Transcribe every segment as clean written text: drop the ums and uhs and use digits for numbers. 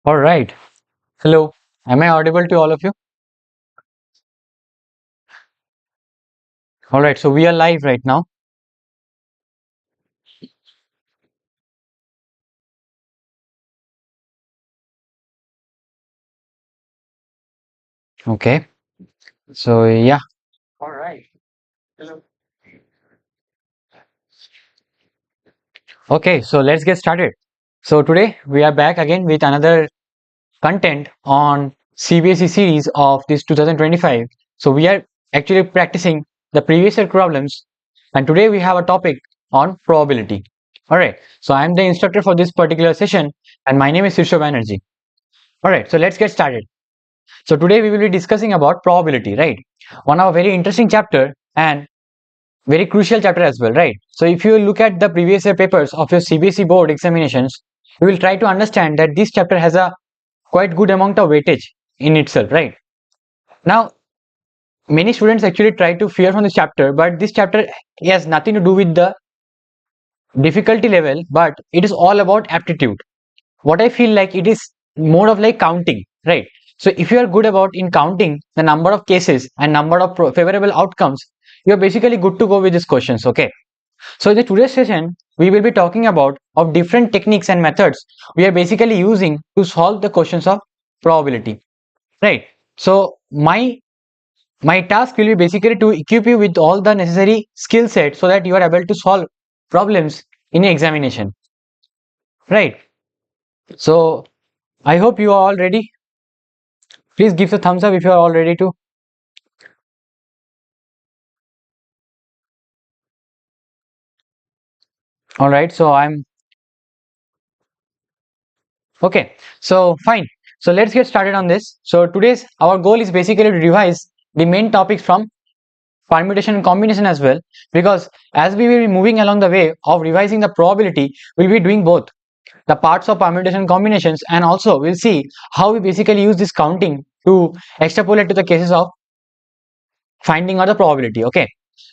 All right. Hello. Am I audible to all of you? All right. So we are live right now. Okay. So yeah. All right. Hello. Okay. So let's get started. So today we are back again with another content on CBSE series of this 2025. So we are actually practicing the previous year problems, and today we have a topic on probability. All right. So I am the instructor for this particular session, and my name is Sirsha Banerjee. All right. So let's get started. So today we will be discussing about probability, right? One of a very interesting chapter and very crucial chapter as well, right? So if you look at the previous year papers of your CBSE board examinations, you will try to understand that this chapter has a quite good amount of weightage in itself, right? Now, many students actually try to fear from this chapter, but this chapter has nothing to do with the difficulty level, but it is all about aptitude. What I feel like it is more of like counting, right? So if you are good about in counting the number of cases and number of favorable outcomes, you are basically good to go with these questions. Okay. So in the today's session, we will be talking about of different techniques and methods we are basically using to solve the questions of probability, right? So my task will be basically to equip you with all the necessary skill set so that you are able to solve problems in an examination, right? So I hope you are all ready. Please give a thumbs up if you are all ready to. All right, so I'm okay. So fine. So let's get started on this. So today's our goal is basically to revise the main topics from permutation and combination as well, because as we will be moving along the way of revising the probability, we'll be doing both the parts of permutation and combinations, and also we'll see how we basically use this counting to extrapolate to the cases of finding out the probability. Okay.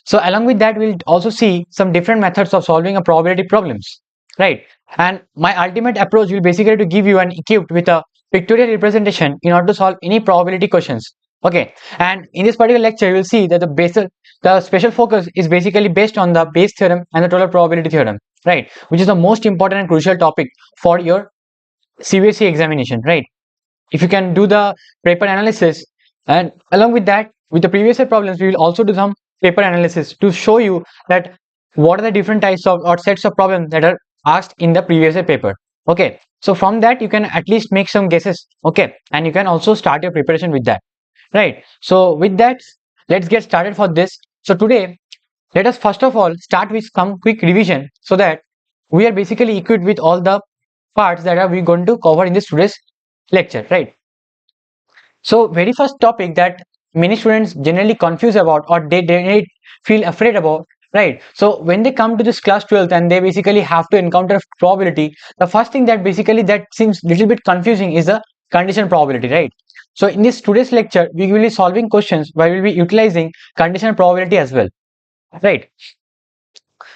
So along with that, we'll also see some different methods of solving a probability problems, right? And my ultimate approach will basically to give you an equipped with a pictorial representation in order to solve any probability questions. Okay. And in this particular lecture, you will see that the special focus is basically based on the Bayes theorem and the total probability theorem, right? Which is the most important and crucial topic for your CBSE examination, right? If you can do the paper analysis, and along with that, with the previous year problems, we will also do some paper analysis to show you that what are the different types of or sets of problems that are asked in the previous year paper. Okay, so from that you can at least make some guesses. Okay, and you can also start your preparation with that, right? So with that, let's get started for this. So today, let us first of all start with some quick revision so that we are basically equipped with all the parts that are we going to cover in this today's lecture, right? So very first topic that many students generally confuse about, or they feel afraid about, right? So when they come to this class 12th and they basically have to encounter probability, the first thing that basically that seems little bit confusing is the conditional probability, right? So in this today's lecture, we will be solving questions where we will be utilizing conditional probability as well, right?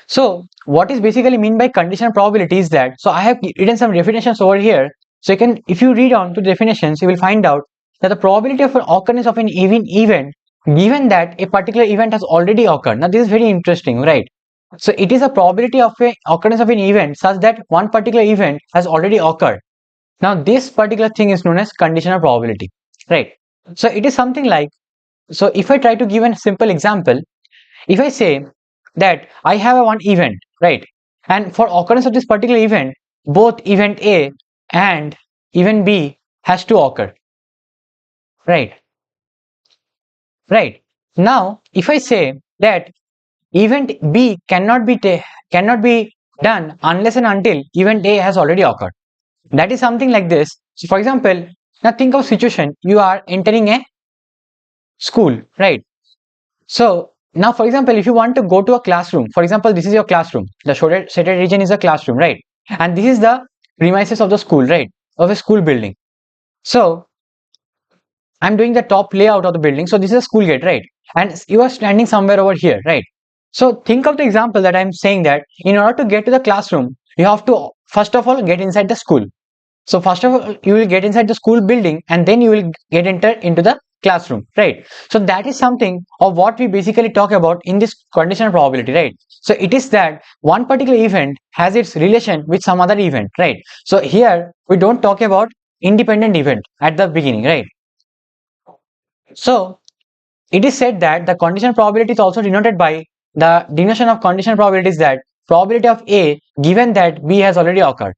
So what is basically mean by conditional probability is that, so I have written some definitions over here. So you can, if you read on to the definitions, you will find out that the probability of an occurrence of an event given that a particular event has already occurred. Now this is very interesting, right? So it is a probability of a occurrence of an event such that one particular event has already occurred. Now this particular thing is known as conditional probability, right? So it is something like, so if I try to give a simple example, if I say that I have a one event, right? And for occurrence of this particular event, both event A and event B has to occur, right? Right. Now, if I say that event B cannot be done unless and until event A has already occurred. That is something like this. So, for example, now think of situation you are entering a school, right? So now, for example, if you want to go to a classroom, for example, this is your classroom. The shaded region is a classroom, right? And this is the premises of the school, right? Of a school building. So I'm doing the top layout of the building. So this is a school gate, right? And you are standing somewhere over here, right? So think of the example that I'm saying that in order to get to the classroom, you have to first of all get inside the school. So first of all, you will get inside the school building and then you will get entered into the classroom, right? So that is something of what we basically talk about in this conditional probability, right? So it is that one particular event has its relation with some other event, right? So here we don't talk about independent event at the beginning, right? So it is said that the conditional probability is also denoted by the denotation of conditional probability is that probability of A given that B has already occurred.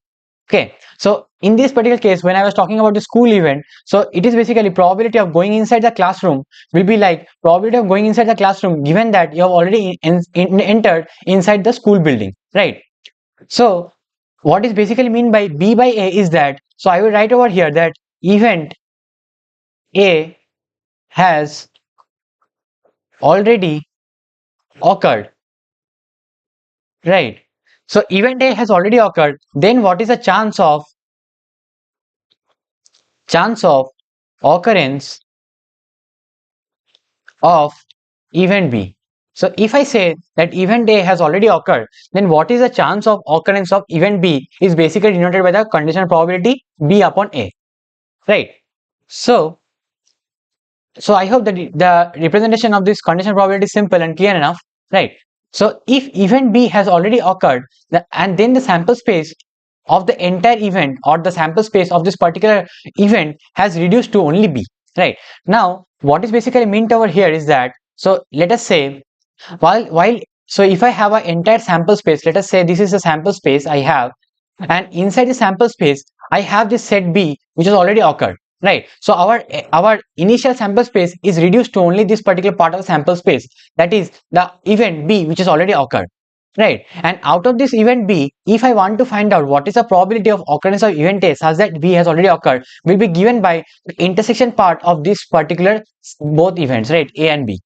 Okay, so in this particular case, when I was talking about the school event, so it is basically probability of going inside the classroom will be like probability of going inside the classroom given that you have already entered inside the school building, right? So what is basically mean by B by A is that, so I will write over here that event A has already occurred, right? So event A has already occurred, then what is the chance of occurrence of event B? So if I say that event A has already occurred, then what is the chance of occurrence of event B is basically denoted by the conditional probability B upon A, right? So I hope that the representation of this conditional probability is simple and clear enough, right? So if event B has already occurred, and then the sample space of the entire event or the sample space of this particular event has reduced to only B, right? Now what is basically meant over here is that, so let us say while so if I have an entire sample space, let us say this is a sample space I have, and inside the sample space I have this set B which has already occurred, right? So our initial sample space is reduced to only this particular part of the sample space, that is the event B which has already occurred, right? And out of this event B, if I want to find out what is the probability of occurrence of event A such that B has already occurred, will be given by the intersection part of this particular both events, right? A and B.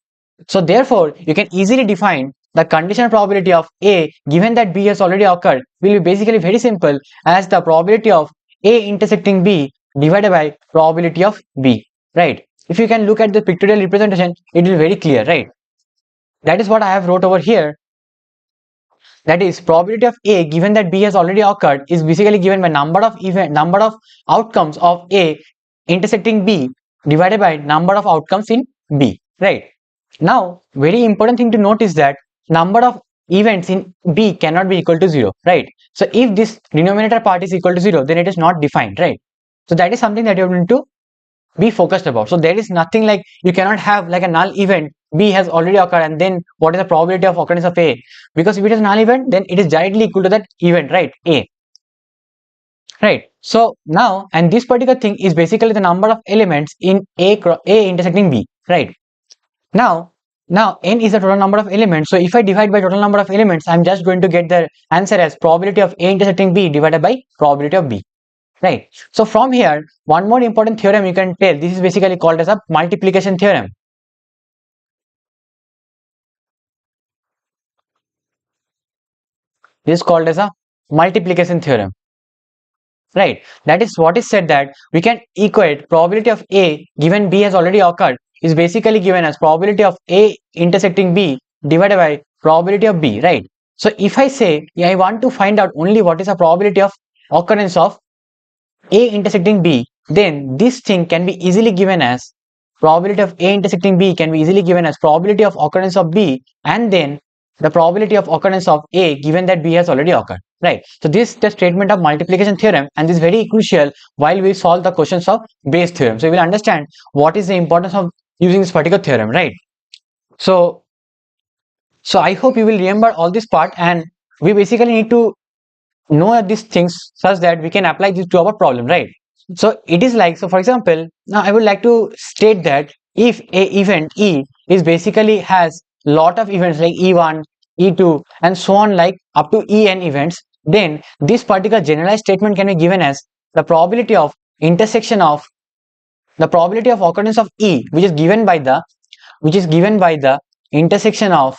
So therefore you can easily define the conditional probability of A given that B has already occurred will be basically very simple as the probability of A intersecting B divided by probability of B, right? If you can look at the pictorial representation, it will be very clear, right? That is what I have wrote over here. That is probability of A given that B has already occurred is basically given by number of outcomes of A intersecting B divided by number of outcomes in B, right? Now very important thing to note is that number of events in B cannot be equal to 0, right? So if this denominator part is equal to 0, then it is not defined, right? So that is something that you are going to be focused about. So there is nothing like you cannot have like a null event B has already occurred and then what is the probability of occurrence of A, because if it is a null event then it is directly equal to that event, right? A, right? So now, and this particular thing is basically the number of elements in A intersecting B, right? Now n is the total number of elements, so if I divide by total number of elements, I'm just going to get the answer as probability of A intersecting B divided by probability of B, right? So from here, one more important theorem you can tell, this is basically called as a multiplication theorem. This is called as a multiplication theorem, right? That is what is said that we can equate probability of A given B has already occurred is basically given as probability of A intersecting B divided by probability of B, right? So if I say I want to find out only what is the probability of occurrence of A intersecting B, then this thing can be easily given as probability of A intersecting B can be easily given as probability of occurrence of B and then the probability of occurrence of A given that B has already occurred, right? So this is the statement of multiplication theorem, and this is very crucial while we solve the questions of Bayes theorem. So you will understand what is the importance of using this particular theorem, right? So I hope you will remember all this part, and we basically need to know these things such that we can apply this to our problem, right? So it is like, so for example, now I would like to state that if a event E is basically has lot of events like E1, E2 and so on, like up to En events, then this particular generalized statement can be given as the probability of intersection of the probability of occurrence of E which is given by the intersection of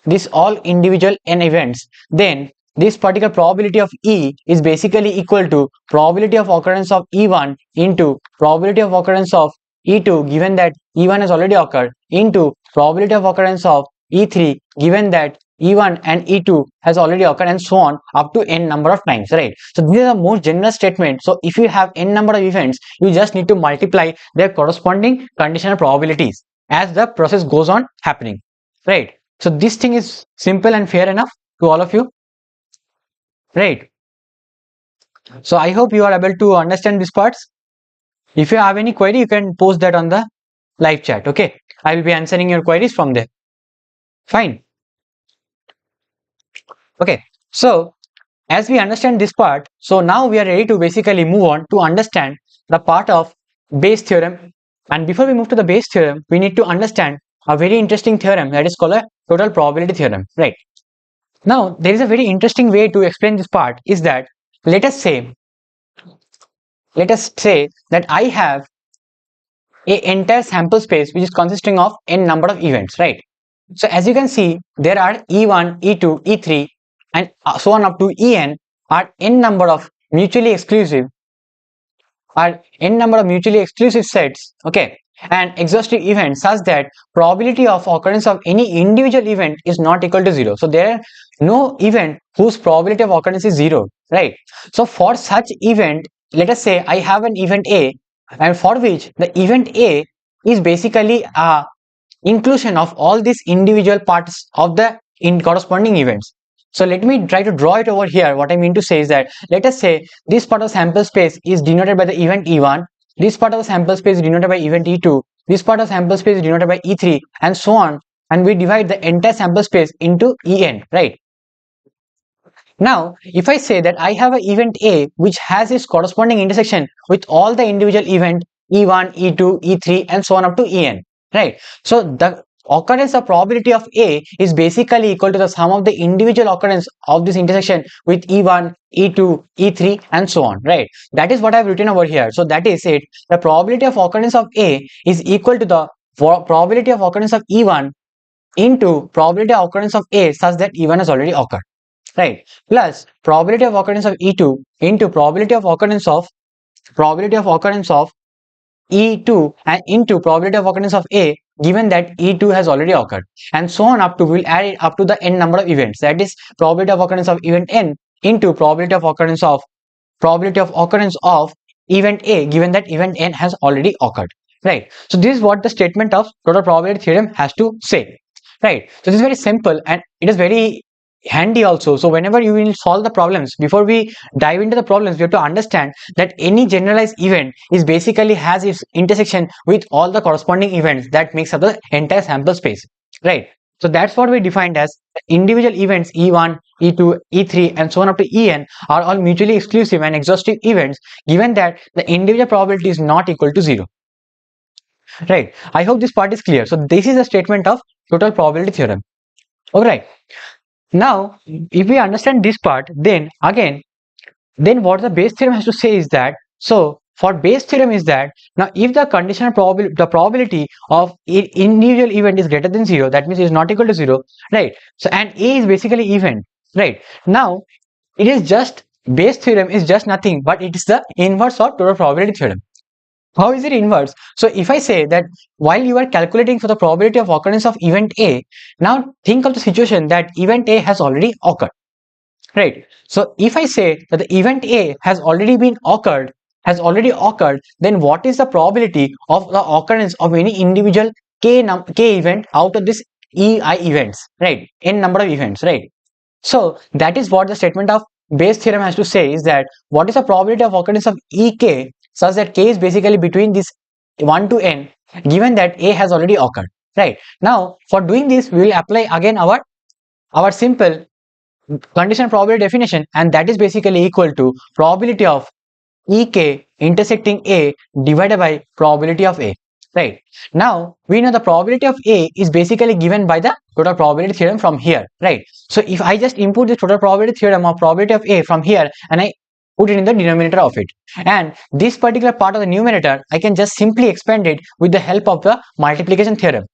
this all individual n events, then this particular probability of E is basically equal to probability of occurrence of E1 into probability of occurrence of E2 given that E1 has already occurred into probability of occurrence of E3 given that E1 and E2 has already occurred, and so on up to n number of times, right? So this is a most general statement. So if you have n number of events, you just need to multiply their corresponding conditional probabilities as the process goes on happening, right? So this thing is simple and fair enough to all of you, right? So I hope you are able to understand these parts. If you have any query, you can post that on the live chat. Okay, I will be answering your queries from there. Fine. Okay, so as we understand this part, so now we are ready to basically move on to understand the part of Bayes theorem. And before we move to the Bayes theorem, we need to understand a very interesting theorem that is called a total probability theorem, right? Now there is a very interesting way to explain this part, is that let us say that I have a entire sample space which is consisting of n number of events, right? So as you can see, there are E1, E2, E3 and so on up to En are n number of mutually exclusive sets, okay, and exhaustive events such that probability of occurrence of any individual event is not equal to 0. So there are no event whose probability of occurrence is 0, right? So for such event, let us say I have an event A, and for which the event A is basically a inclusion of all these individual parts of the corresponding events. So let me try to draw it over here. What I mean to say is that, let us say this part of sample space is denoted by the event E1, this part of the sample space is denoted by event E2, this part of sample space is denoted by E3, and so on, and we divide the entire sample space into En, right? Now if I say that I have an event A which has its corresponding intersection with all the individual event E1, E2, E3 and so on up to En, right? So the occurrence of probability of A is basically equal to the sum of the individual occurrence of this intersection with E1, E2, E3 and so on, right? That is what I have written over here. So that is it. The probability of occurrence of A is equal to the probability of occurrence of E1 into probability of occurrence of A such that E1 has already occurred, right, plus probability of occurrence of E2 into probability of occurrence of E2 and into probability of occurrence of A given that E2 has already occurred, and so on up to, we'll add it up to the n number of events, that is probability of occurrence of event n into probability of occurrence of event A given that event n has already occurred, right? So this is what the statement of total probability theorem has to say, right? So this is very simple and it is very handy also. So whenever you will solve the problems, before we dive into the problems, we have to understand that any generalized event is basically has its intersection with all the corresponding events that makes up the entire sample space, right? So that's what we defined as individual events E1, E2, E3 and so on up to En are all mutually exclusive and exhaustive events given that the individual probability is not equal to 0, right? I hope this part is clear. So this is a statement of total probability theorem. All right. Now, if we understand this part, then what the Bayes theorem has to say is that, so for Bayes theorem is that, now if the conditional probability of individual event is greater than 0, that means it is not equal to 0, right? So and A is basically event, right? Now it is just, Bayes theorem is just nothing but it is the inverse of total probability theorem. How is it inverse? So if I say that while you are calculating for the probability of occurrence of event A, now think of the situation that event A has already occurred, right? So if I say that the event A has already occurred, then what is the probability of the occurrence of any individual k event out of this ei events, right? N number of events, right? So that is what the statement of Bayes theorem has to say, is that what is the probability of occurrence of ek such that k is basically between this 1 to n given that A has already occurred, right? Now for doing this, we will apply again our simple conditional probability definition, and that is basically equal to probability of ek intersecting A divided by probability of A, right? Now we know the probability of A is basically given by the total probability theorem from here, right? So if I just input the total probability theorem of probability of A from here and I put it in the denominator of it, and this particular part of the numerator I can just simply expand it with the help of the multiplication theorem,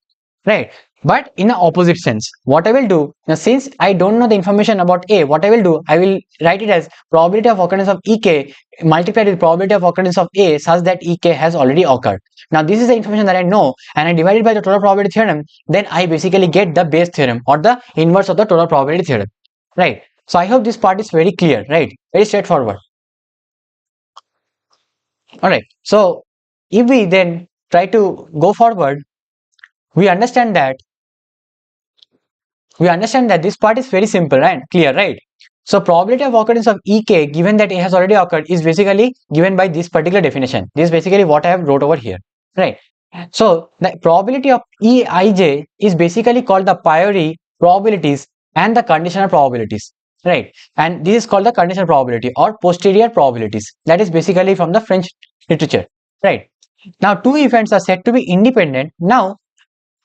right? but in the opposite sense. What I will do now, since I don't know the information about A, what I will do, I will write it as probability of occurrence of EK multiplied with probability of occurrence of A such that EK has already occurred. Now this is the information that I know, and I divide it by the total probability theorem, then I basically get the Bayes theorem or the inverse of the total probability theorem, right? So I hope this part is very clear, right? Very straightforward. All right, so if we then try to go forward, we understand that this part is very simple and clear, right? So probability of occurrence of EK given that A has already occurred is basically given by this particular definition. This is basically what I have wrote over here, right? So the probability of EIJ is basically called the priori probabilities and the conditional probabilities, right? And this is called the conditional probability or posterior probabilities. That is basically from the French literature, right? Now two events are said to be independent. Now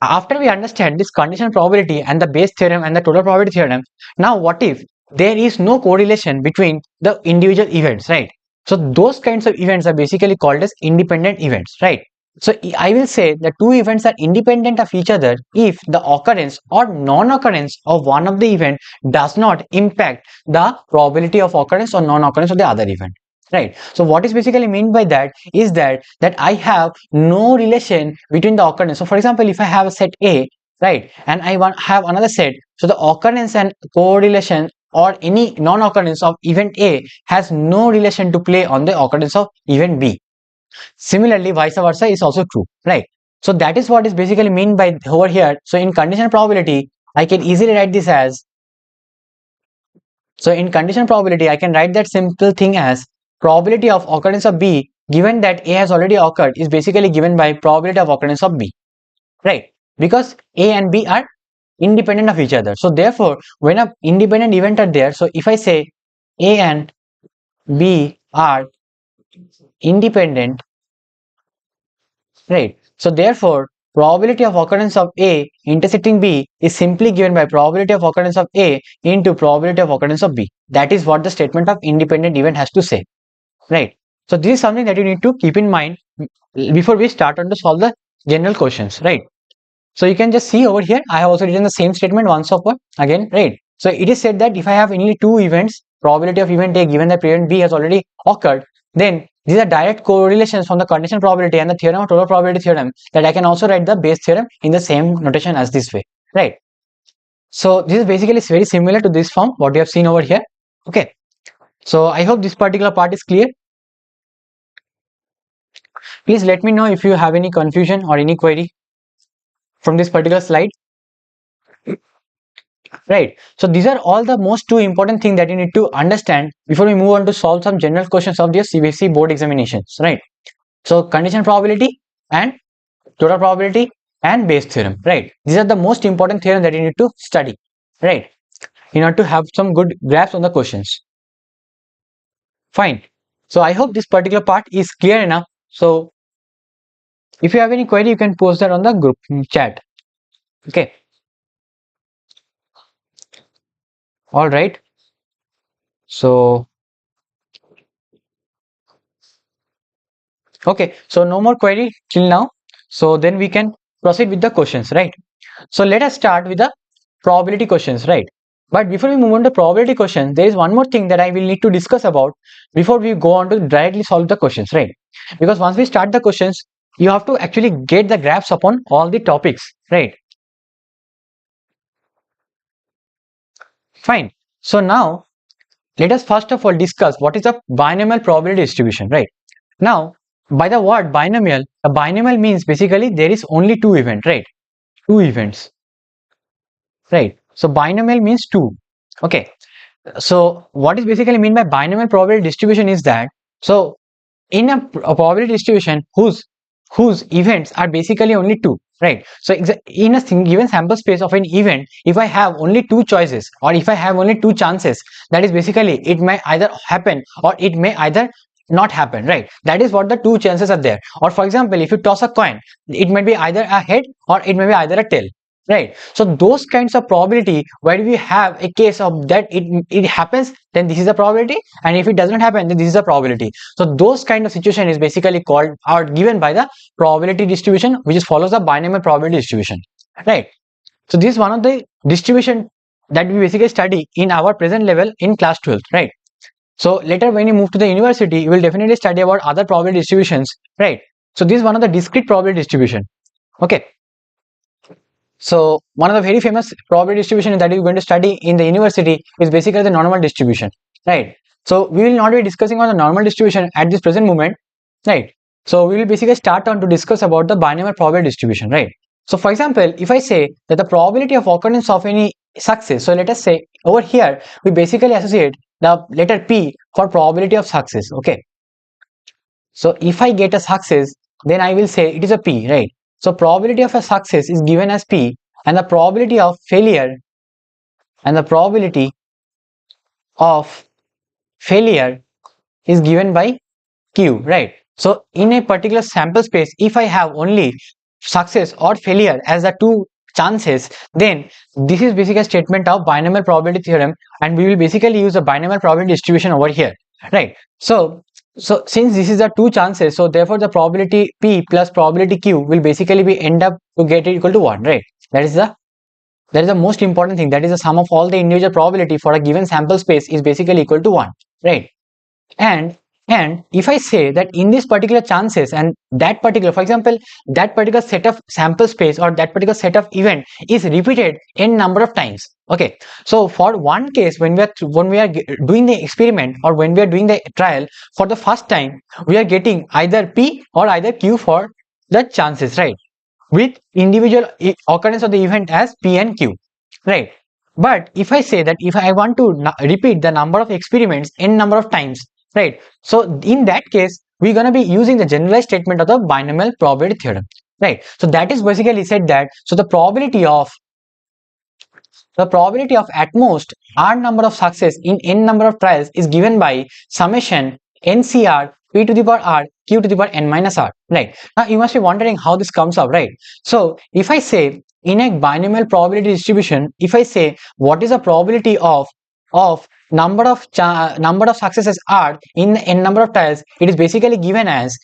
after we understand this conditional probability and the Bayes theorem and the total probability theorem, now what if there is no correlation between the individual events, right? So those kinds of events are basically called as independent events, right? So I will say the two events are independent of each other if the occurrence or non-occurrence of one of the event does not impact the probability of occurrence or non-occurrence of the other event, right? So what is basically mean by that is that I have no relation between the occurrence. So for example, if I have a set A, right, and I have another set, so the occurrence and correlation or any non-occurrence of event A has no relation to play on the occurrence of event B. Similarly, vice versa is also true, right? So that is what is basically mean by over here. So in conditional probability, I can easily write this as, so in conditional probability, I can write that simple thing as probability of occurrence of B given that A has already occurred is basically given by probability of occurrence of B, right? Because A and B are independent of each other. So therefore, when an independent event are there, so if I say A and B are independent, right? So therefore, probability of occurrence of A intersecting B is simply given by probability of occurrence of A into probability of occurrence of B. That is what the statement of independent event has to say, right? So this is something that you need to keep in mind before we start on to solve the general questions, right? So you can just see over here, I have also written the same statement once over again, right? So it is said that if I have only two events, probability of event A given that event B has already occurred, then these are direct correlations from the conditional probability and the theorem of total probability theorem, that I can also write the Bayes theorem in the same notation as this way, right? So this is basically very similar to this form what you have seen over here. Okay, so I hope this particular part is clear. Please let me know if you have any confusion or any query from this particular slide. Right, so these are all the most two important things that you need to understand before we move on to solve some general questions of the CBSE board examinations, right? So conditional probability and total probability and Bayes theorem, right? These are the most important theorem that you need to study, right, in order to have some good grasp on the questions. Fine, so I hope this particular part is clear enough. So if you have any query, you can post that on the group chat. Okay, all right, so okay, so no more query till now. So then we can proceed with the questions, right? So let us start with the probability questions, right? But before we move on to probability questions, there is one more thing that I will need to discuss about before we go on to directly solve the questions, right? Because once we start the questions, you have to actually get the grasp upon all the topics, right? Fine. So now let us first of all discuss what is a binomial probability distribution, right? Now, by the word binomial, a binomial means basically there is only two events, right? Two events, right? So binomial means two. Okay. So what is basically mean by binomial probability distribution is that, so in a probability distribution whose events are basically only two, right? So in a given sample space of an event, if I have only two choices or if I have only two chances, that is basically it may either happen or it may either not happen, right? That is what the two chances are there. Or for example, if you toss a coin, it might be either a head or it may be either a tail, right? So those kinds of probability where we have a case of that it happens, then this is a probability, and if it doesn't happen, then this is a probability. So those kind of situation is basically called or given by the probability distribution, which is follows the binomial probability distribution, right? So this is one of the distribution that we basically study in our present level in class 12th, right? So later when you move to the university, you will definitely study about other probability distributions, right? So this is one of the discrete probability distribution. Okay. So one of the very famous probability distribution that you're going to study in the university is basically the normal distribution, right? So we will not be discussing on the normal distribution at this present moment, right? So we will basically start on to discuss about the binomial probability distribution, right? So for example, if I say that the probability of occurrence of any success, so let us say over here we basically associate the letter P for probability of success, okay? So if I get a success, then I will say it is a P, right? So probability of a success is given as P, and the probability of failure of failure is given by Q, right? So in a particular sample space, if I have only success or failure as the two chances, then this is basically a statement of binomial probability theorem, and we will basically use the binomial probability distribution over here, right? So since this is the two chances, so therefore the probability P plus probability Q will basically be end up to get it equal to 1, right? That is the most important thing. That is the sum of all the individual probability for a given sample space is basically equal to 1, right? And if I say that in this particular chances and that particular, for example, that particular set of sample space or that particular set of event is repeated n number of times, okay? So for one case, when we are doing the experiment or when we are doing the trial for the first time, we are getting either P or either Q for the chances, right? With individual occurrence of the event as P and Q, right? But if I say that if I want to repeat the number of experiments n number of times, right? So in that case, we're going to be using the generalized statement of the binomial probability theorem, right? So that is basically said that, so the probability of at most r number of success in n number of trials is given by summation NCR p to the power r q to the power n minus r, right? Now you must be wondering how this comes up, right? So if I say in a binomial probability distribution, if I say what is the probability of number of successes r in n number of trials, it is basically given as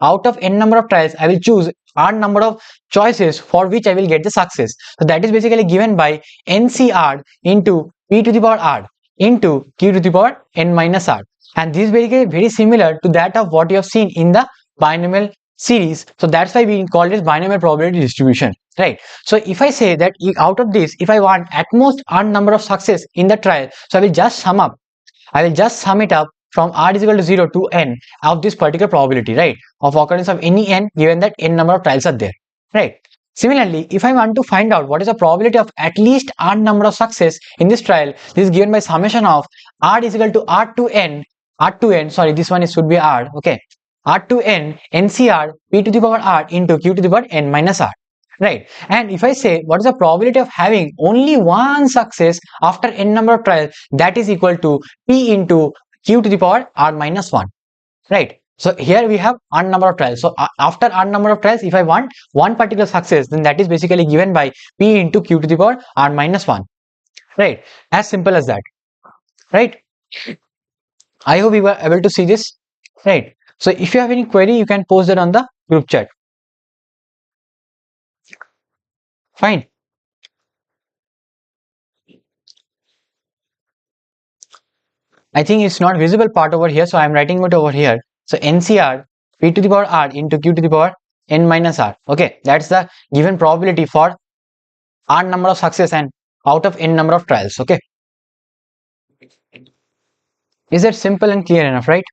out of n number of trials I will choose r number of choices for which I will get the success. So that is basically given by NCR into p to the power r into q to the power n minus r, and this is very similar to that of what you have seen in the binomial series. So that's why we call it binomial probability distribution, right? So if I say that out of this, if I want at most r number of success in the trial, so I will just sum it up from r is equal to 0 to n of this particular probability, right, of occurrence of any n given that n number of trials are there, right? Similarly, if I want to find out what is the probability of at least r number of success in this trial, this is given by summation of r is equal to r to n, sorry, this one should be r, okay, r to n NCR p to the power r into q to the power n minus r, right? And if I say what is the probability of having only one success after n number of trials, that is equal to p into q to the power r minus 1, right? So here we have r number of trials. So after r number of trials, if I want one particular success, then that is basically given by p into q to the power r minus 1, right? As simple as that, right? I hope you were able to see this, right? So if you have any query, you can post that on the group chat. Fine. I think it's not visible part over here, so I'm writing it over here. So NCR p to the power r into q to the power n minus r. Okay, that's the given probability for r number of success and out of n number of trials. Okay, is that simple and clear enough, right?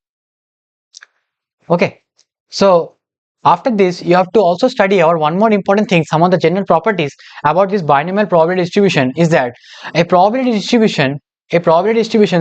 Okay, so after this, you have to also study our one more important thing. Some of the general properties about this binomial probability distribution is that a probability distribution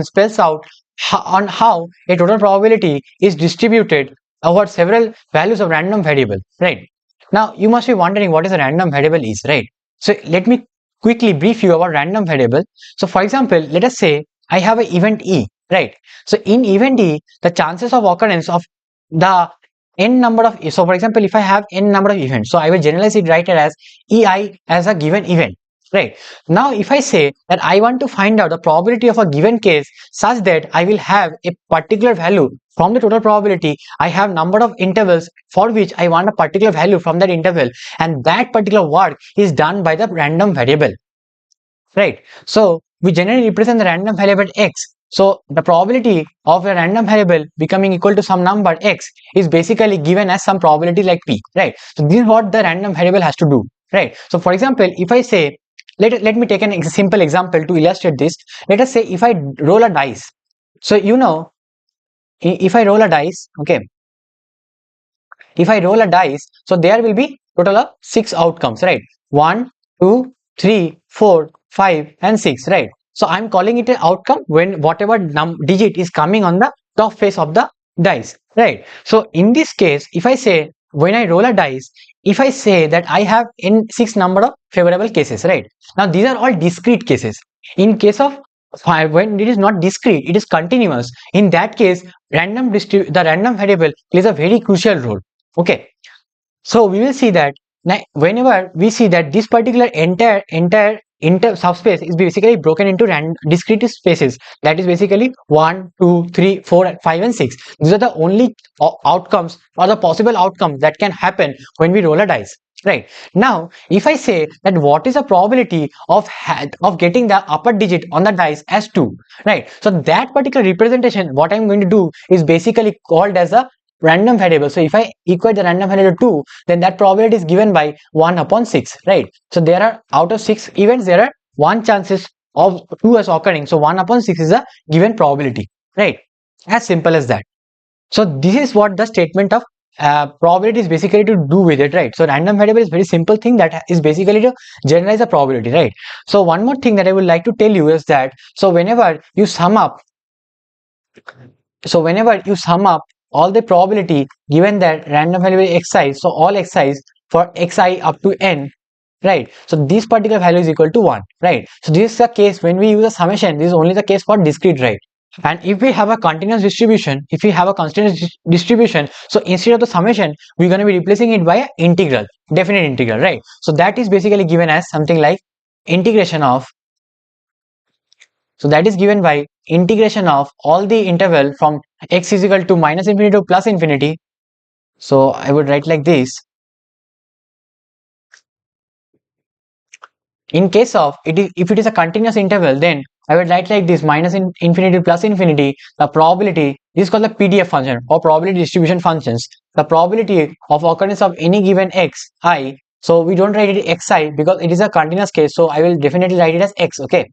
spells out on how a total probability is distributed over several values of random variable, right? Now you must be wondering what is a random variable is, right? So let me quickly brief you about random variable. So for example, let us say I have an event E, right? So in event E, the chances of occurrence of the n number of, so for example, if I have n number of events, so I will generalize it, write it as EI as a given event. right? Now if I say that I want to find out the probability of a given case such that I will have a particular value from the total probability, I have number of intervals for which I want a particular value from that interval, and that particular work is done by the random variable, right? So we generally represent the random variable x. So the probability of a random variable becoming equal to some number x is basically given as some probability like p, right? So this is what the random variable has to do, right? So for example, if I say, let me take an simple example to illustrate this. Let us say if I roll a dice. So you know, if I roll a dice, okay, if I roll a dice, so there will be total of 6 outcomes, right? 1, 2, 3, 4, 5 and 6, right? So I'm calling it an outcome when whatever digit is coming on the top face of the dice, right? So in this case, if I say when I roll a dice, if I say that I have in 6 number of favorable cases, right? Now these are all discrete cases. In case of 5, when it is not discrete, it is continuous. In that case, the random variable plays a very crucial role. Okay, so we will see that whenever we see that this particular entire subspace is basically broken into discrete spaces, that is basically 1, 2, 3, 4, 5 and 6. These are the only outcomes or the possible outcomes that can happen when we roll a dice, right? Now if I say that what is the probability of getting the upper digit on the dice as 2, right? So that particular representation, what I'm going to do is basically called as a random variable. So if I equate the random variable to 2, then that probability is given by 1 upon 6, right? So there are out of 6 events, there are 1 chances of 2 as occurring. So 1 upon 6 is a given probability, right? As simple as that. So this is what the statement of probability is basically to do with it, right? So random variable is very simple thing that is basically to generalize the probability, right? So one more thing that I would like to tell you is that, so whenever you sum up all the probability given that random variable xi, so all xi's for xi up to n, right? So this particular value is equal to 1, right? So this is the case when we use a summation. This is only the case for discrete, right? And if we have a continuous distribution, so instead of the summation, we're going to be replacing it by an integral, definite integral, right? So that is basically given as something like integration of, so that is given by integration of all the interval from x is equal to minus infinity to plus infinity. So I would write like this. In case of if it is a continuous interval, then I would write like this: minus infinity to plus infinity. The probability, this is called the PDF function or probability distribution functions. The probability of occurrence of any given x I. So we don't write it xi because it is a continuous case. So I will definitely write it as x. Okay.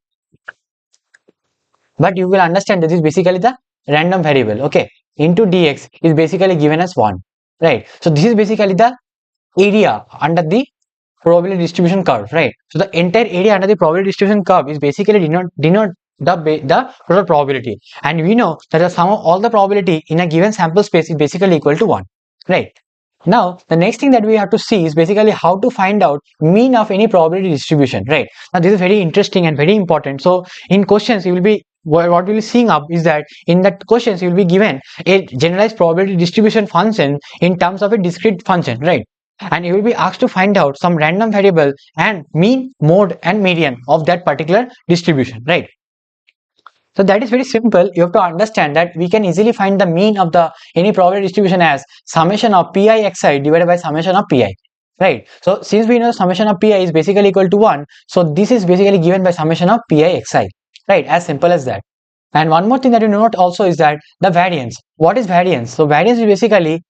But you will understand that this is basically the random variable, okay, into dx is basically given as 1, right? So this is basically the area under the probability distribution curve, right? So the entire area under the probability distribution curve is basically denote the total probability, and we know that the sum of all the probability in a given sample space is basically equal to 1, right? Now the next thing that we have to see is basically how to find out mean of any probability distribution, right? Now this is very interesting and very important. So in questions you will be, what we'll be seeing up is that in that questions you will be given a generalized probability distribution function in terms of a discrete function, right? And you will be asked to find out some random variable and mean, mode and median of that particular distribution, right? So that is very simple. You have to understand that we can easily find the mean of the any probability distribution as summation of pi xi divided by summation of pi, right? So since we know summation of pi is basically equal to 1, so this is basically given by summation of pi xi, right? As simple as that. And one more thing that you note also is that the variance. What is variance? So variance is basically,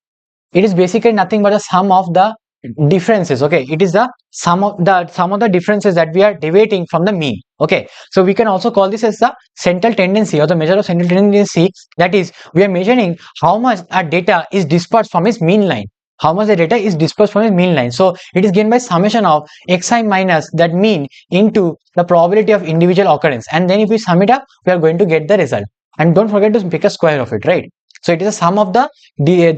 it is basically nothing but the sum of the differences, okay? It is the sum of the differences that we are deviating from the mean, okay? So we can also call this as the central tendency or the measure of central tendency. That is, we are measuring how much our data is dispersed from its mean line, how much the data is dispersed from its mean line. So it is given by summation of xi minus that mean into the probability of individual occurrence, and then if we sum it up, we are going to get the result. And don't forget to make a square of it, right? So it is a sum of the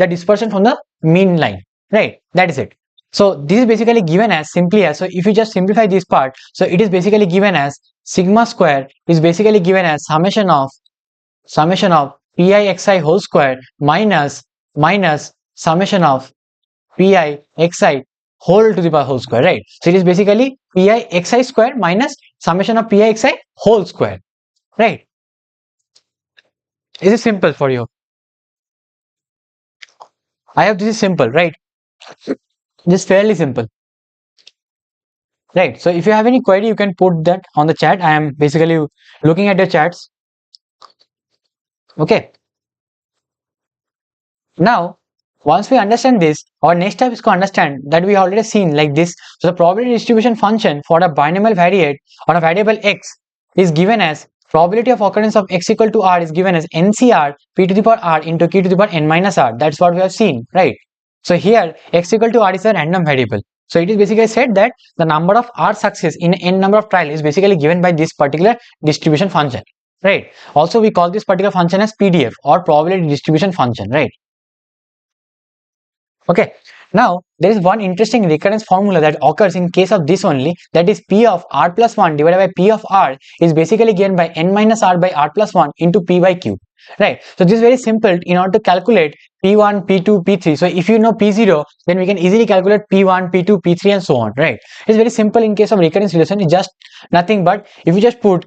dispersion from the mean line, right? That is it. So this is basically given as simply as, so if you just simplify this part, so it is basically given as sigma square is basically given as summation of pi xi whole square minus summation of pi xi whole to the power whole square, right? So it is basically pi xi square minus summation of pi xi whole square, right? Is it simple for you? I hope this is simple, right? This is fairly simple, right? So if you have any query, you can put that on the chat. I am basically looking at the chats. Okay. Now, once we understand this, our next step is to understand that we already seen like this. So the probability distribution function for a binomial variate or a variable x is given as probability of occurrence of x equal to r is given as ncr p to the power r into q to the power n minus r. That's what we have seen, right? So here x equal to r is a random variable. So it is basically said that the number of r success in n number of trial is basically given by this particular distribution function, right? Also, we call this particular function as PDF or probability distribution function, right? Okay, now there is one interesting recurrence formula that occurs in case of this only, that is P of r plus 1 divided by P of r is basically given by n minus r by r plus 1 into P by Q, right? So this is very simple in order to calculate P1, P2, P3. So if you know P0, then we can easily calculate P1, P2, P3 and so on, right? It's very simple in case of recurrence relation. It's just nothing but if you just put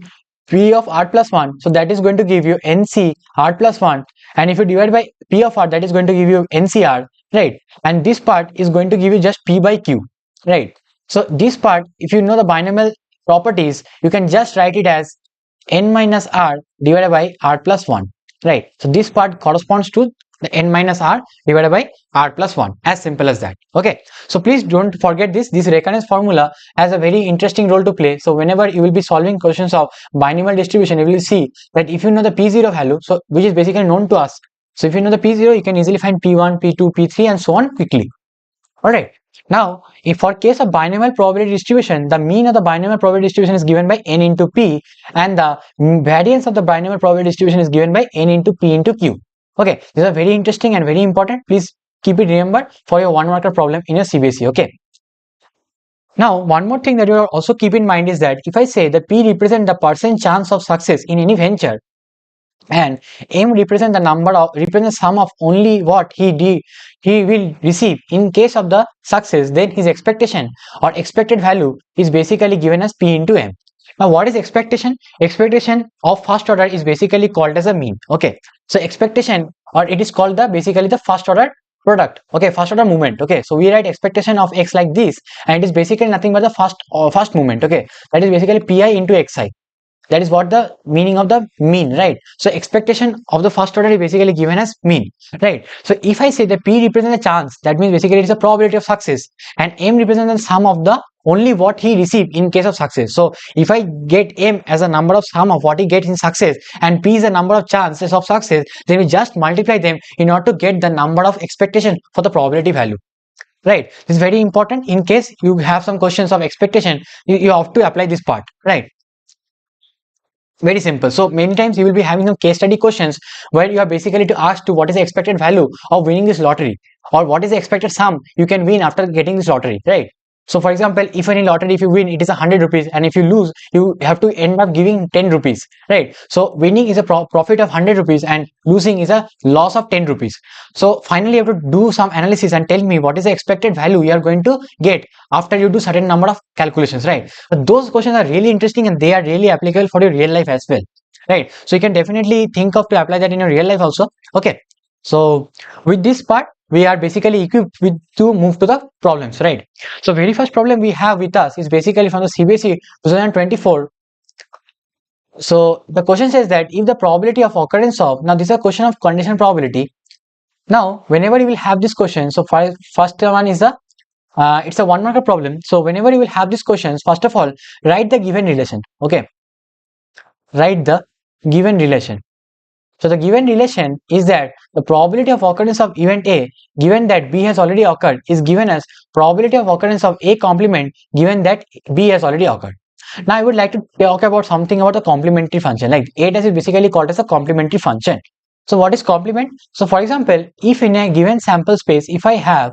P of r plus 1, so that is going to give you NC r plus 1, and if you divide by P of r, that is going to give you NCR, right? And this part is going to give you just P by Q, right? So this part, if you know the binomial properties, you can just write it as n minus r divided by r plus 1, right? So this part corresponds to the n minus r divided by r plus 1, as simple as that. Okay, so please don't forget this recurrence formula has a very interesting role to play. So whenever you will be solving questions of binomial distribution, you will see that if you know the p0 value, so which is basically known to us, so if you know the p0, you can easily find p1, p2, p3 and so on quickly. All right. Now, if for case of binomial probability distribution, the mean of the binomial probability distribution is given by n into p, and the variance of the binomial probability distribution is given by n into p into q. Okay, these are very interesting and very important. Please keep it remembered for your 1-marker problem in your CBSE. Okay. Now, one more thing that you also keep in mind is that if I say that p represent the percent chance of success in any venture, and m represent the number of represent sum of only what he will receive in case of the success, then his expectation or expected value is basically given as p into m. Now what is expectation? Expectation of first order is basically called as a mean. Okay, so expectation, or it is called the basically the first order product. Okay, first order movement. Okay, so we write expectation of x like this, and it is basically nothing but the first movement. Okay, that is basically pi into xi. That is what the meaning of the mean, right? So expectation of the first order is basically given as mean, right? So if I say that p represents the chance, that means basically it's a probability of success, and m represents the sum of the only what he received in case of success. So if I get m as a number of sum of what he gets in success, and p is the number of chances of success, then we just multiply them in order to get the number of expectation for the probability value. Right, this is very important. In case you have some questions of expectation, you have to apply this part, right? Very simple. So many times you will be having some case study questions where you are basically to ask to what is the expected value of winning this lottery, or what is the expected sum you can win after getting this lottery, right? So for example, if any lottery, if you win, it is 100 rupees, and if you lose, you have to end up giving 10 rupees, right? So winning is a profit of 100 rupees and losing is a loss of 10 rupees. So finally you have to do some analysis and tell me what is the expected value you are going to get after you do certain number of calculations, right? But those questions are really interesting and they are really applicable for your real life as well, right? So you can definitely think of to apply that in your real life also. Okay, so with this part, we are basically equipped with to move to the problems, right? So very first problem we have with us is basically from the CBSE 2024. So the question says that if the probability of occurrence of, now this is a question of conditional probability. Now whenever you will have this question, so first one is the it's a 1-marker problem. So whenever you will have these questions, first of all, write the given relation. Okay, write the given relation. So the given relation is that the probability of occurrence of event A, given that B has already occurred, is given as probability of occurrence of A complement given that B has already occurred. Now I would like to talk about something about the complementary function. Like A test is basically called as a complementary function. So what is complement? So for example, if in a given sample space, if I have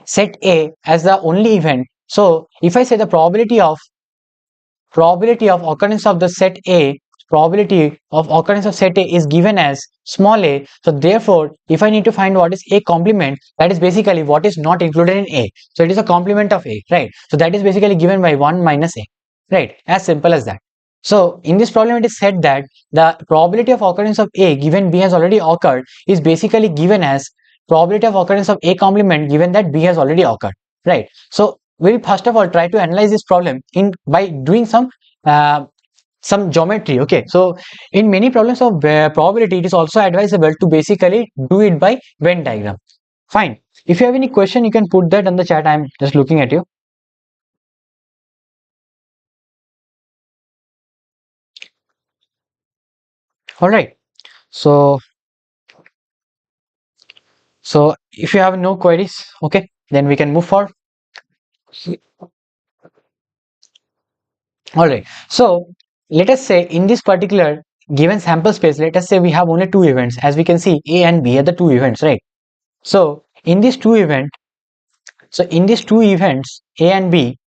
set A as the only event, so if I say the probability of occurrence of the set A probability of occurrence of set A is given as small a. So therefore, if I need to find what is A complement, that is basically what is not included in A. So it is a complement of A, right? So that is basically given by 1 minus A, right? As simple as that. So in this problem, it is said that the probability of occurrence of A given B has already occurred is basically given as probability of occurrence of A complement given that B has already occurred, right? So we'll first of all try to analyze this problem in by doing some geometry. Okay, so in many problems of probability, it is also advisable to basically do it by Venn diagram. Fine. If you have any question, you can put that in the chat. I'm just looking at you. All right. So if you have no queries, okay, then we can move forward. All right. So let us say in this particular given sample space, let us say we have only two events. As we can see, A and B are the two events, right? So in these two events, A and B,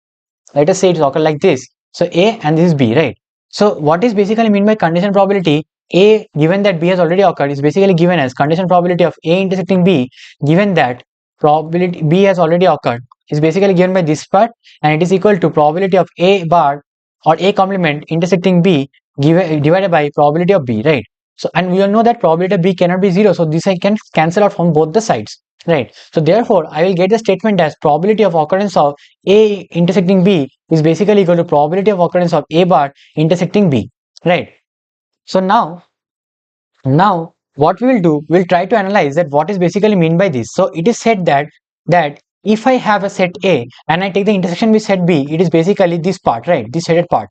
let us say it occur like this. So A and this is B, right? So what is basically mean by condition probability? A given that B has already occurred is basically given as condition probability of A intersecting B given that probability B has already occurred is basically given by this part, and it is equal to probability of A bar or A complement intersecting B divided by probability of B, right? So and we all know that probability of B cannot be 0, so this I can cancel out from both the sides, right? So therefore I will get the statement as probability of occurrence of A intersecting B is basically equal to probability of occurrence of A bar intersecting B, right? So now what we will do, we'll try to analyze that what is basically mean by this. So it is said that if I have a set A and I take the intersection with set B, it is basically this part, right? This shaded part.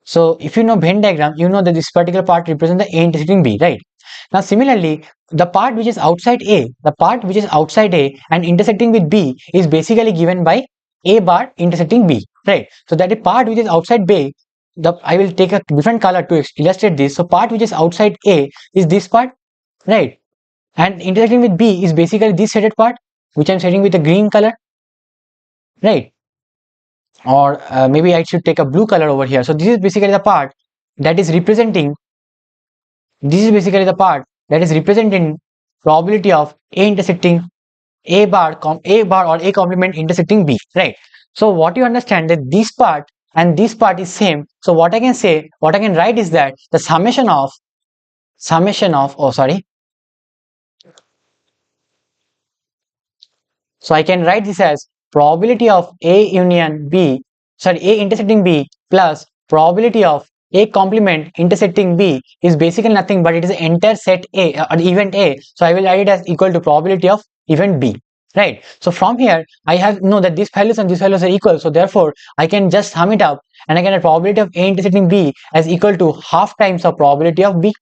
So if you know Venn diagram, you know that this particular part represents the A intersecting B, right? Now similarly, the part which is outside A and intersecting with B is basically given by A bar intersecting B, right? So that the part which is outside B, I will take a different color to illustrate this. So part which is outside A is this part, right? And intersecting with B is basically this shaded part, which I'm shading with a green color, right? Or maybe I should take a blue color over here. So this is basically the part that is representing probability of A intersecting A bar or A complement intersecting B, right? So what you understand that this part and this part is same. So what I can write is that the so I can write this as probability of A union B, A intersecting B plus probability of A complement intersecting B is basically nothing but it is the entire set A or event A. So I will write it as equal to probability of event B, right? So from here I have know that these values and these values are equal. So therefore I can just sum it up and I can have probability of A intersecting B as equal to half times of probability of B,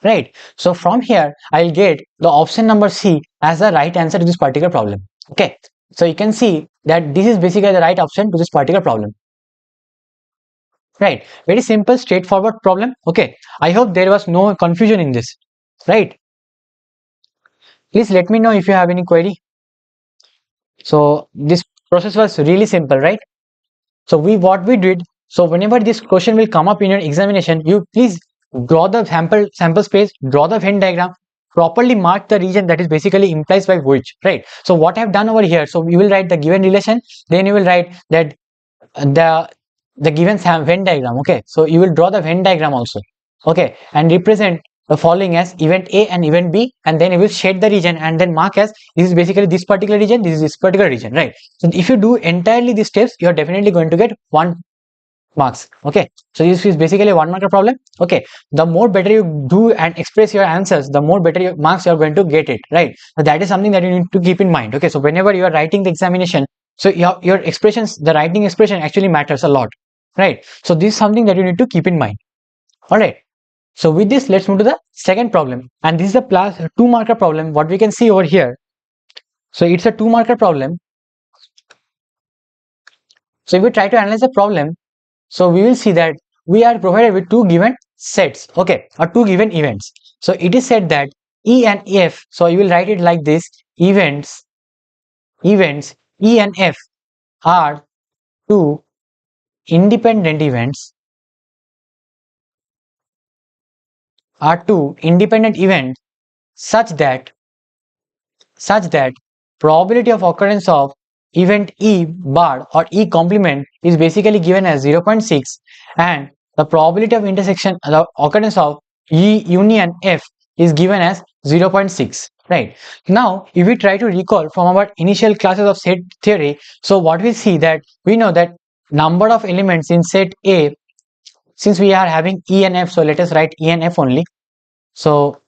right? So from here I'll get the option number C as the right answer to this particular problem. Okay, so you can see that this is basically the right option to this particular problem, right? Very simple straightforward problem. Okay, I hope there was no confusion in this, right? Please let me know if you have any query. So this process was really simple, right? So what we did, so whenever this question will come up in your examination, you please draw the sample space, draw the Venn diagram, properly mark the region that is basically implies by which, right? So what I've done over here, so you will write the given relation, then you will write that the given Venn diagram. Okay, so you will draw the Venn diagram also, okay, and represent the following as event A and event B, and then you will shade the region and then mark as this is basically this particular region, this is this particular region, right? So if you do entirely these steps, you are definitely going to get 1 marks. Okay, so this is basically 1 marker problem. Okay, the more better you do and express your answers, the more better your marks you are going to get it, right? So that is something that you need to keep in mind. Okay, so whenever you are writing the examination, so your expressions, the writing expression actually matters a lot, right? So this is something that you need to keep in mind. All right, so with this, let's move to the second problem, and this is a plus 2 marker problem. What we can see over here, so it's a 2 marker problem. So if we try to analyze the problem, so we will see that we are provided with two given sets, okay, or two given events. So it is said that E and F, so you will write it like this: events E and F are two independent events are two independent events such that probability of occurrence of event E bar or E complement is basically given as 0.6, and the probability of intersection, the occurrence of E union F is given as 0.6. Right. Now, if we try to recall from our initial classes of set theory, so what we see that we know that number of elements in set A, since we are having E and F, so let us write E and F only. So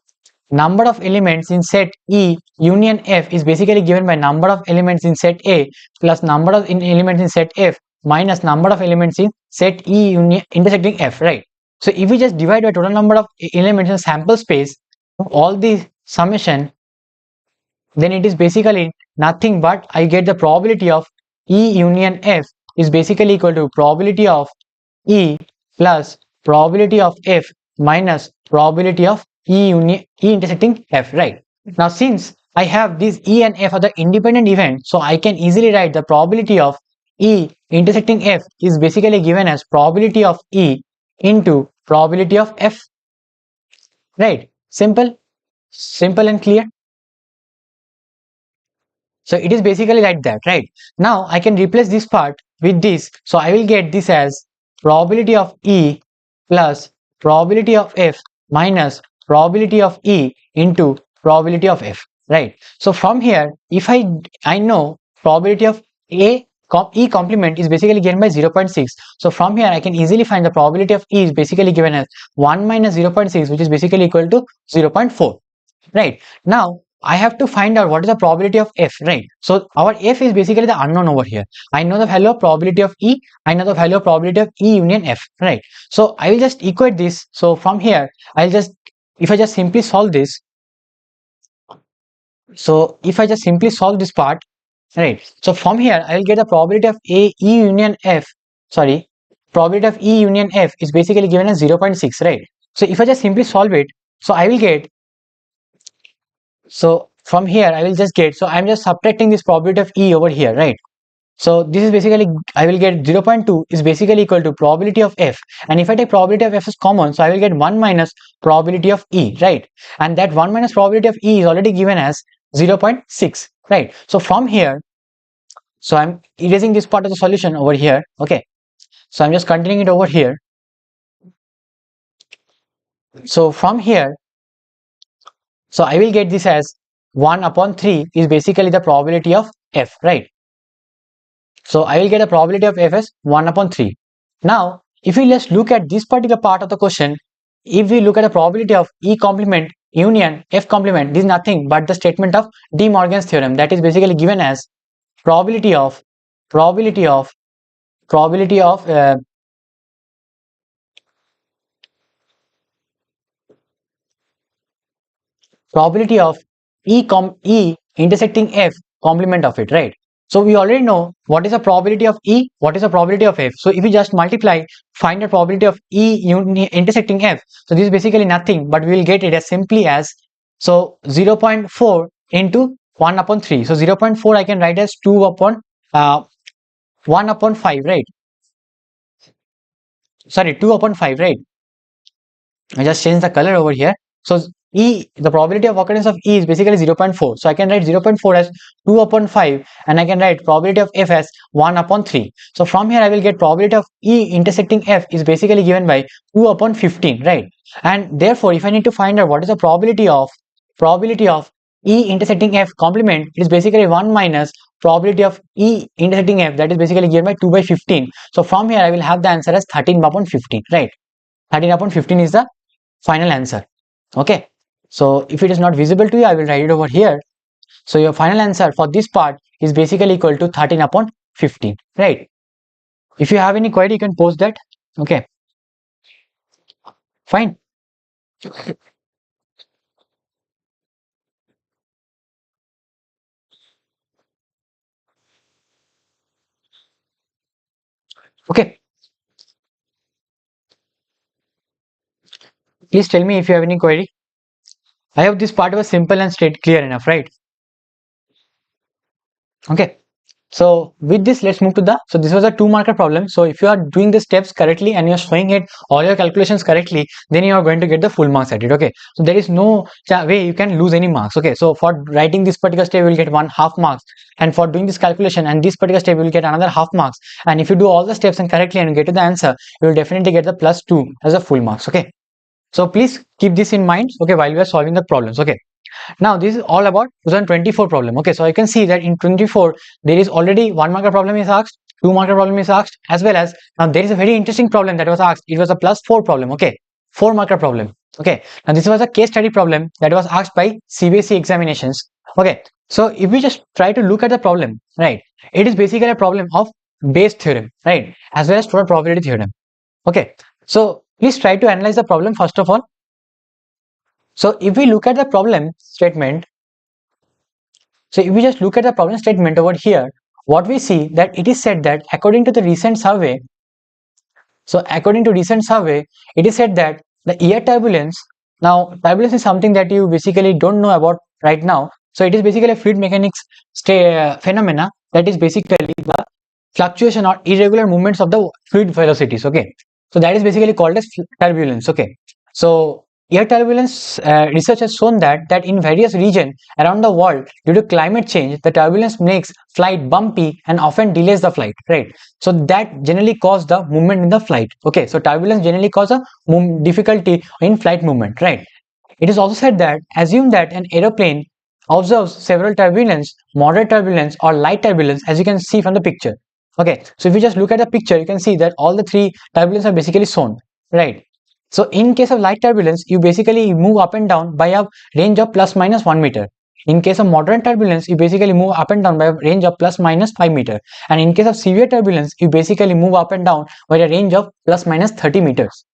number of elements in set E union F is basically given by number of elements in set A plus number of elements in set F minus number of elements in set E union intersecting F, right? So if we just divide by total number of elements in sample space, all the summation, then it is basically nothing but I get the probability of E union F is basically equal to probability of E plus probability of F minus probability of E intersecting F, right? Now, since I have these E and F are the independent events, so I can easily write the probability of E intersecting F is basically given as probability of E into probability of F, right? Simple and clear. So it is basically like that, right? Now I can replace this part with this. So I will get this as probability of E plus probability of F minus probability of E into probability of F, right? So from here, if I know probability of E complement is basically given by 0.6. So from here I can easily find the probability of E is basically given as 1 minus 0.6, which is basically equal to 0.4, right? Now I have to find out what is the probability of F, right? So our F is basically the unknown over here. I know the value of probability of E, I know the value of probability of E union F, right? So I will just equate this. So from here, if I just simply solve this, so if I just simply solve this part, right? So from here, I will get the probability of probability of E union F is basically given as 0.6, right? So if I just simply solve it, so I will get, so from here I will just get, so I'm just subtracting this probability of E over here, right? So this is basically, I will get 0.2 is basically equal to probability of F, and if I take probability of F as common, so I will get 1 minus probability of E, right? And that 1 minus probability of E is already given as 0.6, right? So from here, so I'm erasing this part of the solution over here, okay? So I'm just continuing it over here. So from here, so I will get this as 1 upon 3 is basically the probability of F, right? So I will get a probability of F as 1 upon 3. Now, if we just look at this particular part of the question, if we look at the probability of E complement union F complement, this is nothing but the statement of De Morgan's theorem, that is basically given as probability of probability of probability of probability of E intersecting F complement of it, right? So we already know what is the probability of E, what is the probability of F. So if we just multiply, find the probability of E intersecting F. So this is basically nothing, but we will get it as simply as, so 0.4 into 1 upon 3. So 0.4 I can write as 2 upon 1 upon 5, right? Sorry, 2 upon 5, right? I just change the color over here. So E, the probability of occurrence of E is basically 0.4. So I can write 0.4 as 2 upon 5, and I can write probability of F as 1 upon 3. So from here I will get probability of E intersecting F is basically given by 2 upon 15, right? And therefore, if I need to find out what is the probability of E intersecting F complement, it is basically 1 minus probability of E intersecting F, that is basically given by 2 by 15. So from here I will have the answer as 13 upon 15, right? 13 upon 15 is the final answer, okay? So if it is not visible to you, I will write it over here. So your final answer for this part is basically equal to 13 upon 15, right? If you have any query, you can post that, okay? Fine. Okay, please tell me if you have any query. I hope this part was simple and straight, clear enough, right? Okay, So with this, let's move to the, so this was a 2-marker problem. So if you are doing the steps correctly and you're showing it all your calculations correctly, then you are going to get the full marks at it. Okay, so there is no way you can lose any marks. Okay, so for writing this particular step, you will get 1/2 marks, and for doing this calculation and this particular step, you will get another half marks. And if you do all the steps and correctly and get to the answer, you will definitely get the +2 as a full marks. Okay, so please keep this in mind, okay, while we are solving the problems. Okay, now this is all about 2024 problem. Okay, so you can see that in 24 there is already 1-marker problem is asked, 2-marker problem is asked, as well as now there is a very interesting problem that was asked. It was a +4 problem. Okay, 4-marker problem. Okay, now this was a case study problem that was asked by CBSE examinations. Okay, so if we just try to look at the problem, right, it is basically a problem of Bayes theorem, right, as well as total probability theorem. Okay, so please try to analyze the problem first of all. So if we look at the problem statement, so if we just look at the problem statement over here, what we see that it is said that according to the recent survey, so according to recent survey, it is said that the air turbulence, now turbulence is something that you basically don't know about right now. So it is basically a fluid mechanics phenomena that is basically the fluctuation or irregular movements of the fluid velocities. Okay, so that is basically called as turbulence. Okay, so air turbulence research has shown that in various regions around the world, due to climate change, the turbulence makes flight bumpy and often delays the flight, right? So that generally cause the movement in the flight. Okay, so turbulence generally cause a difficulty in flight movement, right? It is also said that assume that an aeroplane observes several turbulence, moderate turbulence or light turbulence, as you can see from the picture. Okay, so if you just look at the picture, you can see that all the 3 turbulence are basically shown, right? So in case of light turbulence, you basically move up and down by a range of ±1 meter. In case of moderate turbulence, you basically move up and down by a range of ±5 meter. And in case of severe turbulence, you basically move up and down by a range of ±30 meters.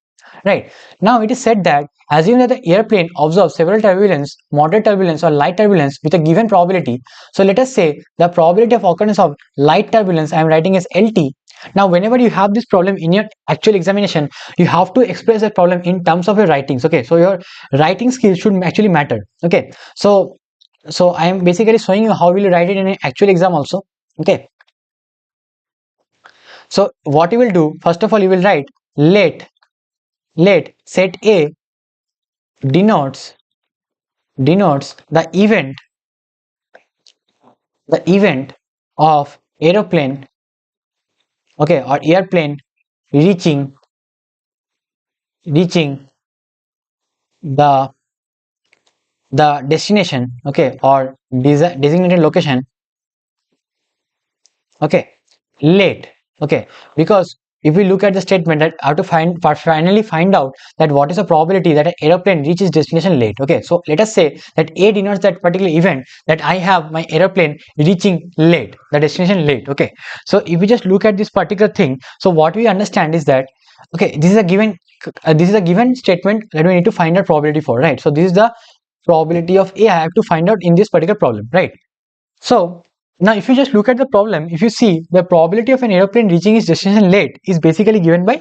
Right. Now it is said that assume that the airplane observes several turbulence, moderate turbulence or light turbulence with a given probability. So let us say the probability of occurrence of light turbulence I am writing as LT. Now whenever you have this problem in your actual examination, you have to express the problem in terms of your writings. Okay, so your writing skills should actually matter. Okay, so I am basically showing you how will you write it in an actual exam also. Okay, so what you will do, first of all, you will write let set A denotes the event of aeroplane, okay, or airplane reaching the destination, okay, or designated location, okay, late. Okay, because if we look at the statement that I have to finally find out that what is the probability that an aeroplane reaches destination late. Okay, so let us say that A denotes that particular event that I have my aeroplane reaching late, the destination late. Okay, so if we just look at this particular thing, so what we understand is that, okay, this is a given statement that we need to find out probability for, right? So this is the probability of A I have to find out in this particular problem, right? So now if you just look at the problem, if you see the probability of an aeroplane reaching its destination late is basically given by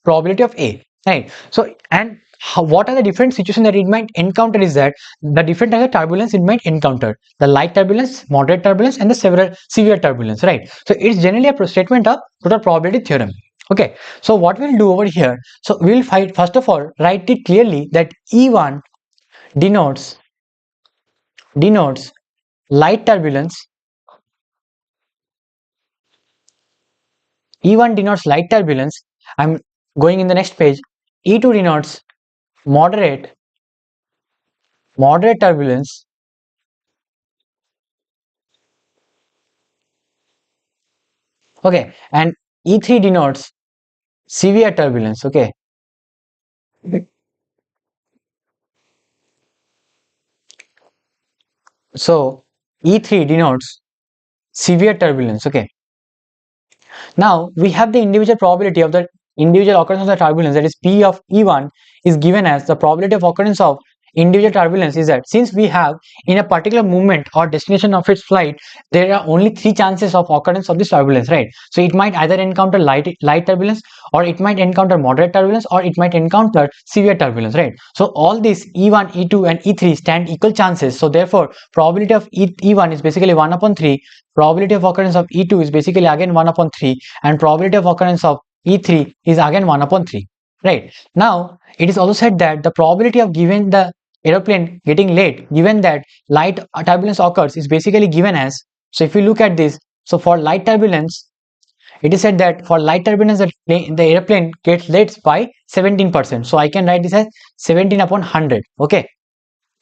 probability of A, right? So and what are the different situations that it might encounter is that the different types of turbulence it might encounter, the light turbulence, moderate turbulence and the severe turbulence, right? So it's generally a statement of total probability theorem. Okay, so what we'll do over here, so we'll find, first of all, write it clearly that E1 denotes light turbulence. E1 denotes light turbulence. I'm going in the next page. E2 denotes moderate turbulence. Okay, and E3 denotes severe turbulence. Okay. So E3 denotes severe turbulence. Okay. Now we have the individual probability of the individual occurrence of the turbulence, that is P of E1 is given as the probability of occurrence of individual turbulence is that since we have in a particular movement or destination of its flight, there are only 3 chances of occurrence of this turbulence, right? So it might either encounter light turbulence, or it might encounter moderate turbulence, or it might encounter severe turbulence, right? So all these E1, E2 and E3 stand equal chances. So therefore probability of E1 is basically 1 upon 3, probability of occurrence of E2 is basically again 1 upon 3, and probability of occurrence of E3 is again 1 upon 3, right? Now it is also said that the probability of given the aeroplane getting late, given that light turbulence occurs, is basically given as, so if you look at this, so for light turbulence, it is said that for light turbulence the airplane gets late by 17%. So I can write this as 17 upon 100. Okay.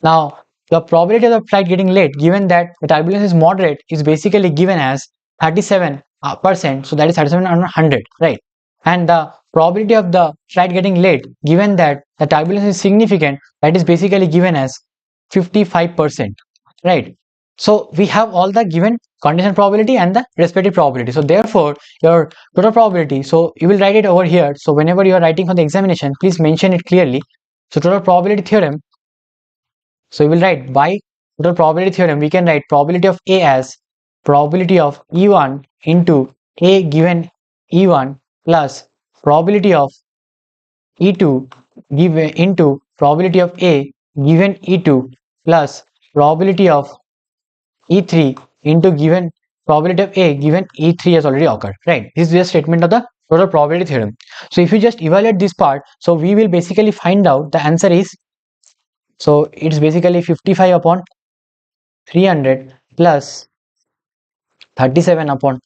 Now the probability of the flight getting late, given that the turbulence is moderate, is basically given as 37%. So that is 37 upon 100, right? And the probability of the flight getting late, given that the turbulence is significant, that is basically given as 55%, right? So we have all the given condition probability and the respective probability. So therefore your total probability, so you will write it over here. So whenever you are writing for the examination, please mention it clearly. So total probability theorem, so you will write by total probability theorem, we can write probability of A as probability of E1 into A given E1 plus probability of E2 given into probability of A given E2 plus probability of E3 into given probability of A given E3 has already occurred, right? This is a statement of the total probability theorem. So if you just evaluate this part, so we will basically find out the answer is, so it's basically 55 upon 300 plus 37 upon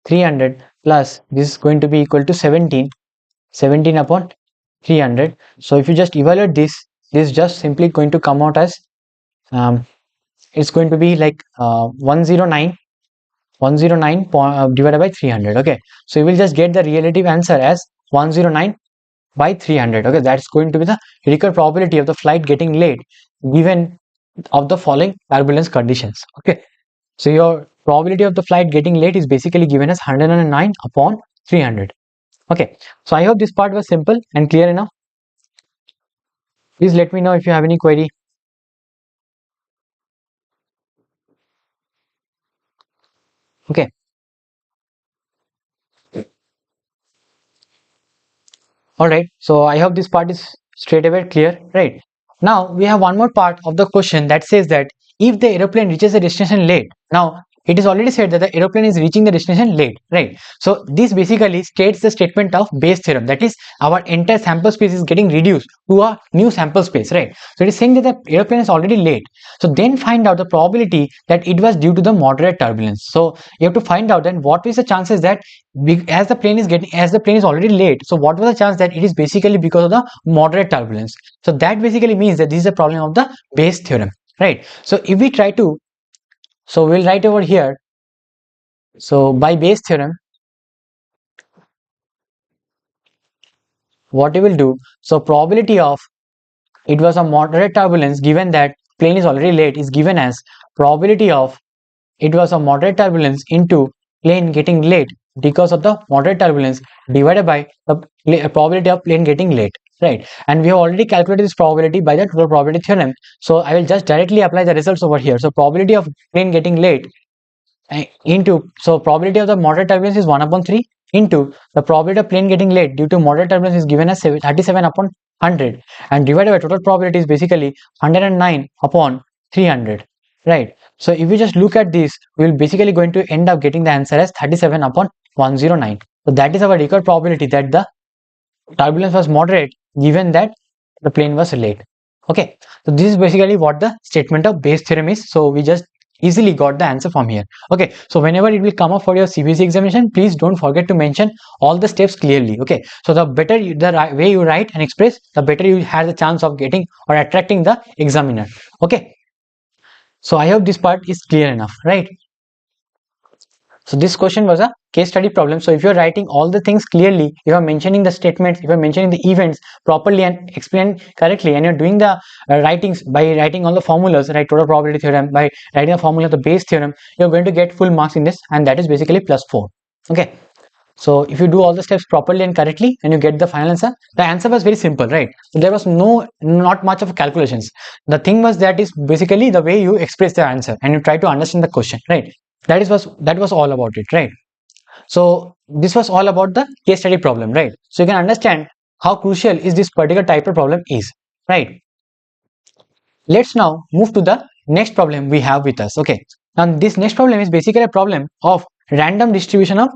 300 plus this is going to be equal to 17 upon 300. So if you just evaluate this is just simply going to come out as it's going to be like 109 divided by 300. Okay, so you will just get the relative answer as 109 by 300. Okay, that's going to be the recurrent probability of the flight getting late given of the following turbulence conditions. Okay, so your probability of the flight getting late is basically given as 109 upon 300. Okay, so I hope this part was simple and clear enough. Please let me know if you have any query. Okay, all right, so I hope this part is straight away clear, right? Now we have one more part of the question that says that if the aeroplane reaches the destination late, now it is already said that the aeroplane is reaching the destination late, right? So this basically states the statement of Bayes theorem, that is our entire sample space is getting reduced to a new sample space, right? So it is saying that the aeroplane is already late. So then find out the probability that it was due to the moderate turbulence. So you have to find out then what is the chances that as the plane is already late, so what was the chance that it is basically because of the moderate turbulence. So that basically means that this is a problem of the Bayes theorem, right? So if we try to, so we'll write over here, so by Bayes theorem what you will do, so probability of it was a moderate turbulence given that plane is already late is given as probability of it was a moderate turbulence into plane getting late because of the moderate turbulence divided by the probability of plane getting late, right? And we have already calculated this probability by the total probability theorem. So I will just directly apply the results over here. So probability of plane getting late into, so probability of the moderate turbulence is 1 upon 3 into the probability of plane getting late due to moderate turbulence is given as 37 upon 100 and divided by total probability is basically 109 upon 300, right? So if we just look at this, we will basically going to end up getting the answer as 37 upon 109. So that is our recurrent probability that the turbulence was moderate given that the plane was late. Okay, so this is basically what the statement of Bayes theorem is. So we just easily got the answer from here. Okay, so whenever it will come up for your CBSE examination, please don't forget to mention all the steps clearly. Okay, so the better the way you write and express, the better you have the chance of getting or attracting the examiner. Okay, so I hope this part is clear enough, right? So this question was a case study problem. So if you're writing all the things clearly, if you're mentioning the statements, if you're mentioning the events properly and explain correctly, and you're doing the writings by writing all the formulas, right, total probability theorem, by writing the formula of the Bayes theorem, you're going to get full marks in this, and that is basically +4. Okay, So if you do all the steps properly and correctly and you get the final answer, the answer was very simple, right? So there was not much of calculations. The thing was that is basically the way you express the answer and you try to understand the question, right? That was all about it, right? So this was all about the case study problem, right? So you can understand how crucial is this particular type of problem is, right? Let's now move to the next problem we have with us. Okay, now this next problem is basically a problem of random distribution of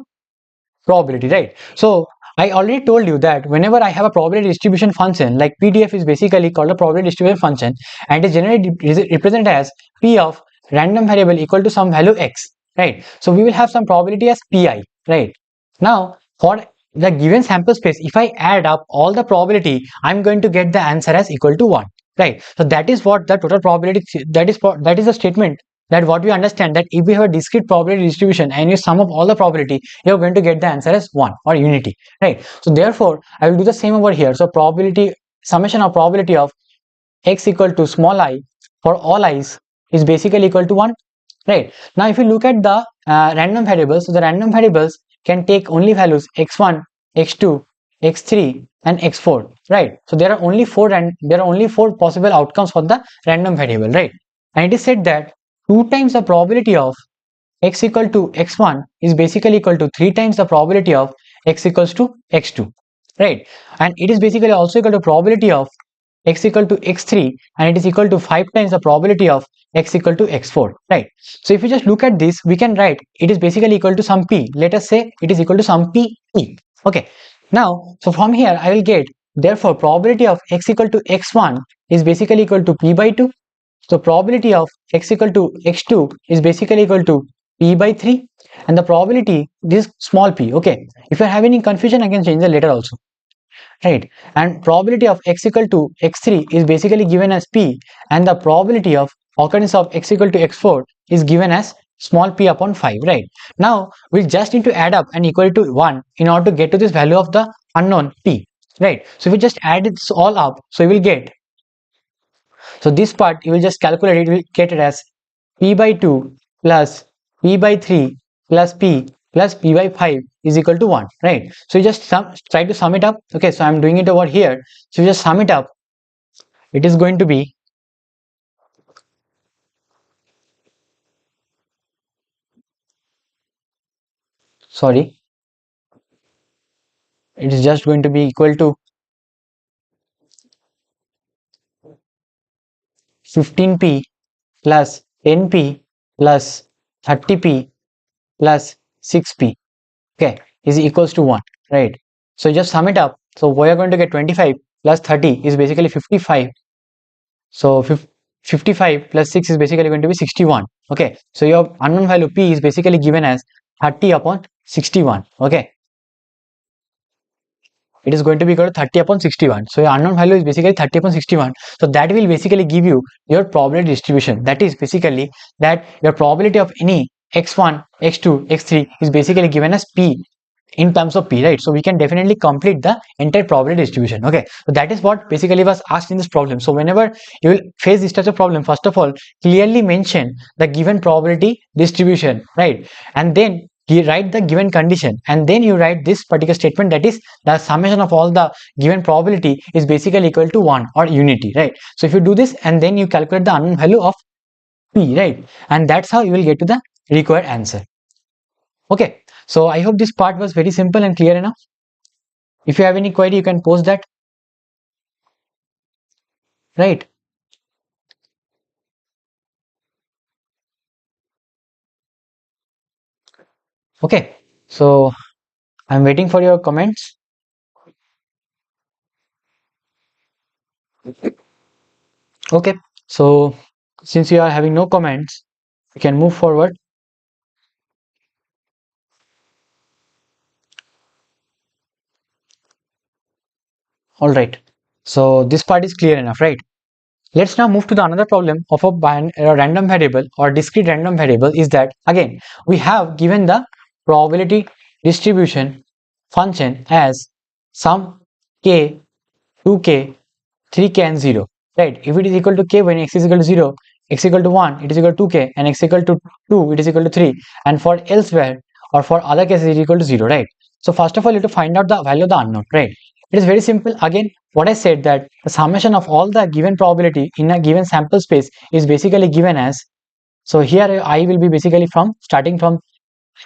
probability, right? So I already told you that whenever I have a probability distribution function, like PDF is basically called a probability distribution function, and it is generally represented as P of random variable equal to some value X, right? So we will have some probability as Pi, right? Now for the given sample space, if I add up all the probability, I'm going to get the answer as equal to 1, right? So that is what the total probability, that is a statement that what we understand, that if we have a discrete probability distribution and you sum up all the probability, you're going to get the answer as 1 or unity, right? So therefore I will do the same over here. So probability, summation of probability of X equal to small I for all i's is basically equal to 1, right? Now if you look at the random variables, so the random variables can take only values x1, x2, x3 and x4, right? So there are only four possible outcomes for the random variable, right? And it is said that 2 times the probability of x equal to x1 is basically equal to 3 times the probability of x equals to x2, right? And it is basically also equal to probability of x equal to x3, and it is equal to 5 times the probability of x equal to x4, right? So if you just look at this, we can write it is basically equal to some p. Let us say it is equal to some p e. Okay, now so from here I will get, therefore probability of x equal to x1 is basically equal to p by 2. So probability of x equal to x2 is basically equal to p by 3, and the probability, this small p. Okay, if you have any confusion I can change the letter also, right? And probability of x equal to x3 is basically given as p, and the probability of occurrence of x equal to x4 is given as small p upon 5, right? Now we just need to add up and equal to 1 in order to get to this value of the unknown p, right? So if we just add it all up, so we will get, so this part you will just calculate it, will get it as p by 2 plus p by 3 plus p by 5 is equal to 1, right? So you just try to sum it up. Okay, so I'm doing it over here. So you just sum it up. It is going to be, sorry, it is just going to be equal to 15p plus 10p plus 30p plus 6p, okay, is equals to 1, right? So just sum it up. So we are going to get 25 plus 30 is basically 55. So 55 plus 6 is basically going to be 61. Okay, so your unknown value p is basically given as 30 upon 61. Okay, it is going to be equal to 30 upon 61. So your unknown value is basically 30 upon 61. So that will basically give you your probability distribution. That is basically that your probability of any x1, x2, x3 is basically given as p in terms of p, right? So we can definitely complete the entire probability distribution. Okay, so that is what basically was asked in this problem. So whenever you will face this type of problem, first of all clearly mention the given probability distribution, right? And then you write the given condition, and then you write this particular statement, that is the summation of all the given probability is basically equal to 1 or unity, right? So if you do this and then you calculate the unknown value of p, right, and that's how you will get to the required answer. Okay, so I hope this part was very simple and clear enough. If you have any query, you can post that, right? Okay, so I'm waiting for your comments. Okay, so since you are having no comments, we can move forward. All right, so this part is clear enough, right? Let's now move to the another problem of a random variable or discrete random variable. Is that again we have given the probability distribution function as some k, 2k, 3k and 0, right? If it is equal to k when x is equal to 0, x equal to 1 it is equal to 2k, and x equal to 2 it is equal to 3, and for elsewhere or for other cases it is equal to 0, right? So first of all, you have to find out the value of the unknown, right? It is very simple. Again, what I said, that the summation of all the given probability in a given sample space is basically given as, so here I will be basically from starting from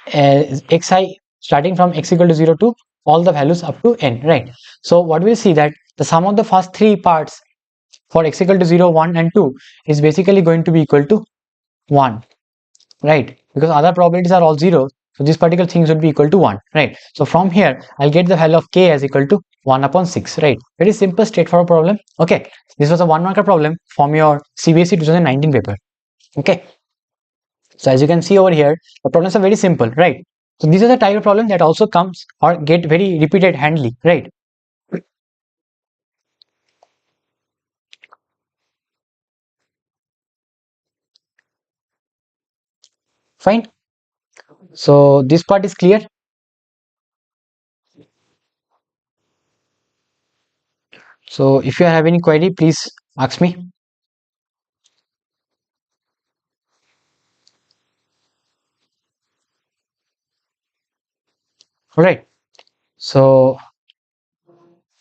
xi, starting from x equal to 0 to all the values up to n, right? So what we'll see, that the sum of the first three parts for x equal to 0, 1 and 2 is basically going to be equal to 1, right? Because other probabilities are all 0, so this particular thing should be equal to 1, right? So from here I'll get the value of k as equal to 1 upon 6, right? Very simple, straightforward problem. Okay, this was a 1 marker problem from your CBSE 2019 paper. Okay, so as you can see over here, the problems are very simple, right? So these are the type of problem that also comes or get very repeated handily, right? Fine. So this part is clear. So if you have any query, please ask me. All right. So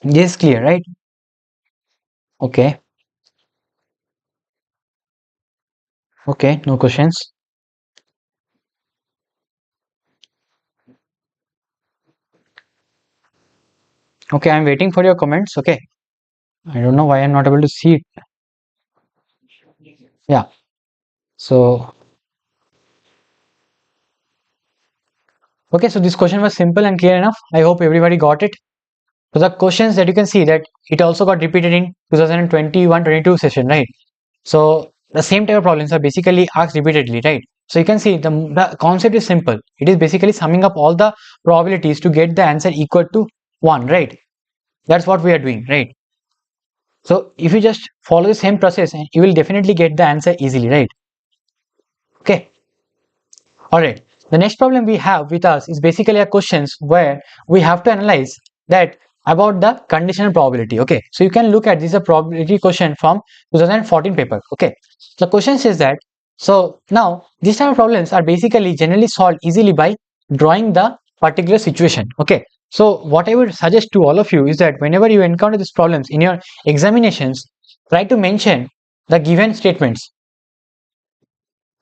this is clear, right? Okay. Okay. No questions. Okay. I'm waiting for your comments. Okay. I don't know why I'm not able to see it. Yeah. So, okay. So this question was simple and clear enough. I hope everybody got it. So the questions that you can see, that it also got repeated in 2021-22 session, right? So the same type of problems are basically asked repeatedly, right? So you can see the concept is simple. It is basically summing up all the probabilities to get the answer equal to 1, right? That's what we are doing, right? So if you just follow the same process, you will definitely get the answer easily, right? Okay. All right. The next problem we have with us is basically a questions where we have to analyze that about the conditional probability. Okay. So you can look at this, a probability question from 2014 paper. Okay. The question says that, so now these type of problems are basically generally solved easily by drawing the particular situation. Okay. So what I would suggest to all of you is that whenever you encounter these problems in your examinations, try to mention the given statements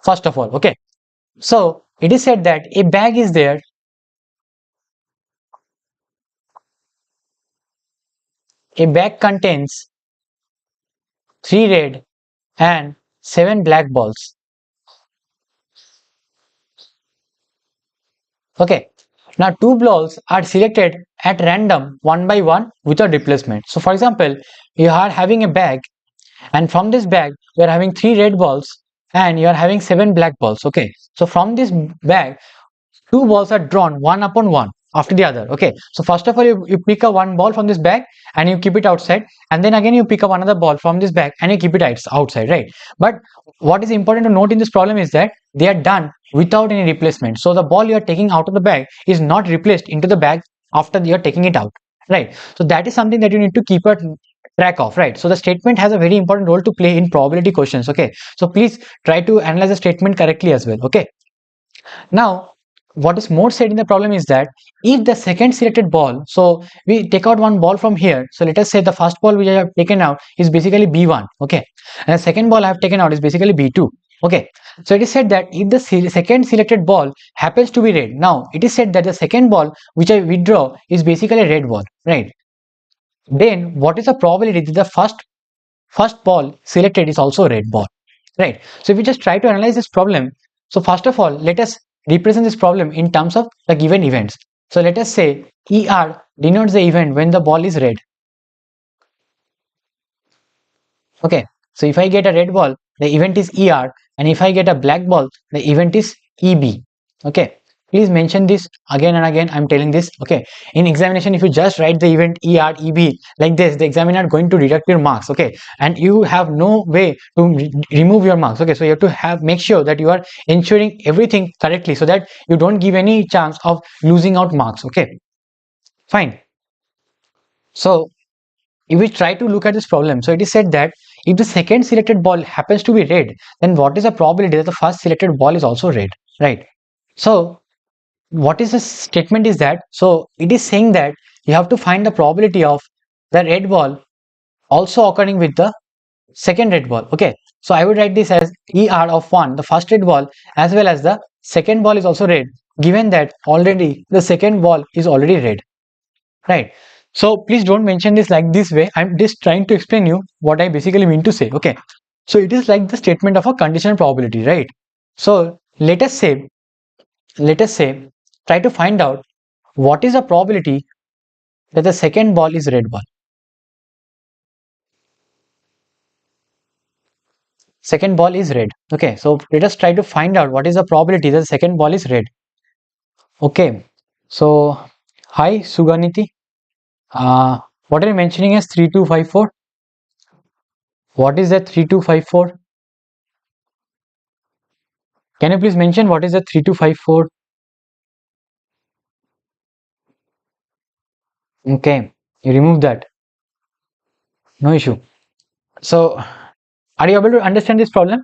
first of all. Okay. So it is said that a bag is there. A bag contains 3 red and 7 black balls. Okay. Now 2 balls are selected at random one by one without replacement. So for example, you are having a bag, and from this bag you are having 3 red balls and you are having 7 black balls. Okay. So from this bag, 2 balls are drawn one upon one after the other. Okay. So first of all, you pick up one ball from this bag and you keep it outside, and then again you pick up another ball from this bag and you keep it outside, right? But what is important to note in this problem is that they are done without any replacement. So the ball you are taking out of the bag is not replaced into the bag after you are taking it out, right? So that is something that you need to keep a track of, right? So the statement has a very important role to play in probability questions. Okay. So please try to analyze the statement correctly as well. Okay. Now, what is more said in the problem is that if the second selected ball, so we take out one ball from here. So let us say the first ball which I have taken out is basically B1. Okay. And the second ball I have taken out is basically B2. Okay. So it is said that if the second selected ball happens to be red, now it is said that the second ball which I withdraw is basically a red ball, right? Then what is the probability that the first ball selected is also a red ball, right? So if we just try to analyze this problem, so first of all, let us represent this problem in terms of the given events. So let us say ER denotes the event when the ball is red. Okay, so if I get a red ball, the event is ER, and if I get a black ball, the event is EB. Okay, please mention this again and again. I'm telling this. Okay, in examination, if you just write the event ER, EB like this, the examiner going to deduct your marks. Okay, and you have no way to remove your marks. Okay, so you have to make sure that you are ensuring everything correctly so that you don't give any chance of losing out marks. Okay, fine. So if we try to look at this problem, so it is said that if the second selected ball happens to be red, then what is the probability that the first selected ball is also red, right? So what is the statement is that, so it is saying that you have to find the probability of the red ball also occurring with the second red ball. Okay, so I would write this as ER of 1, the first red ball, as well as the second ball is also red, given that already the second ball is already red, right? So please don't mention this like this way. I'm just trying to explain you what I basically mean to say. Okay, so it is like the statement of a conditional probability, right? So let us say try to find out what is the probability that the second ball is red ball. Second ball is red. Okay, so let us try to find out what is the probability that the second ball is red. Okay, so hi Suganiti. What are you mentioning as 3254? What is that 3254? Can you please mention what is the 3254? Okay, you remove that. No issue. So, are you able to understand this problem?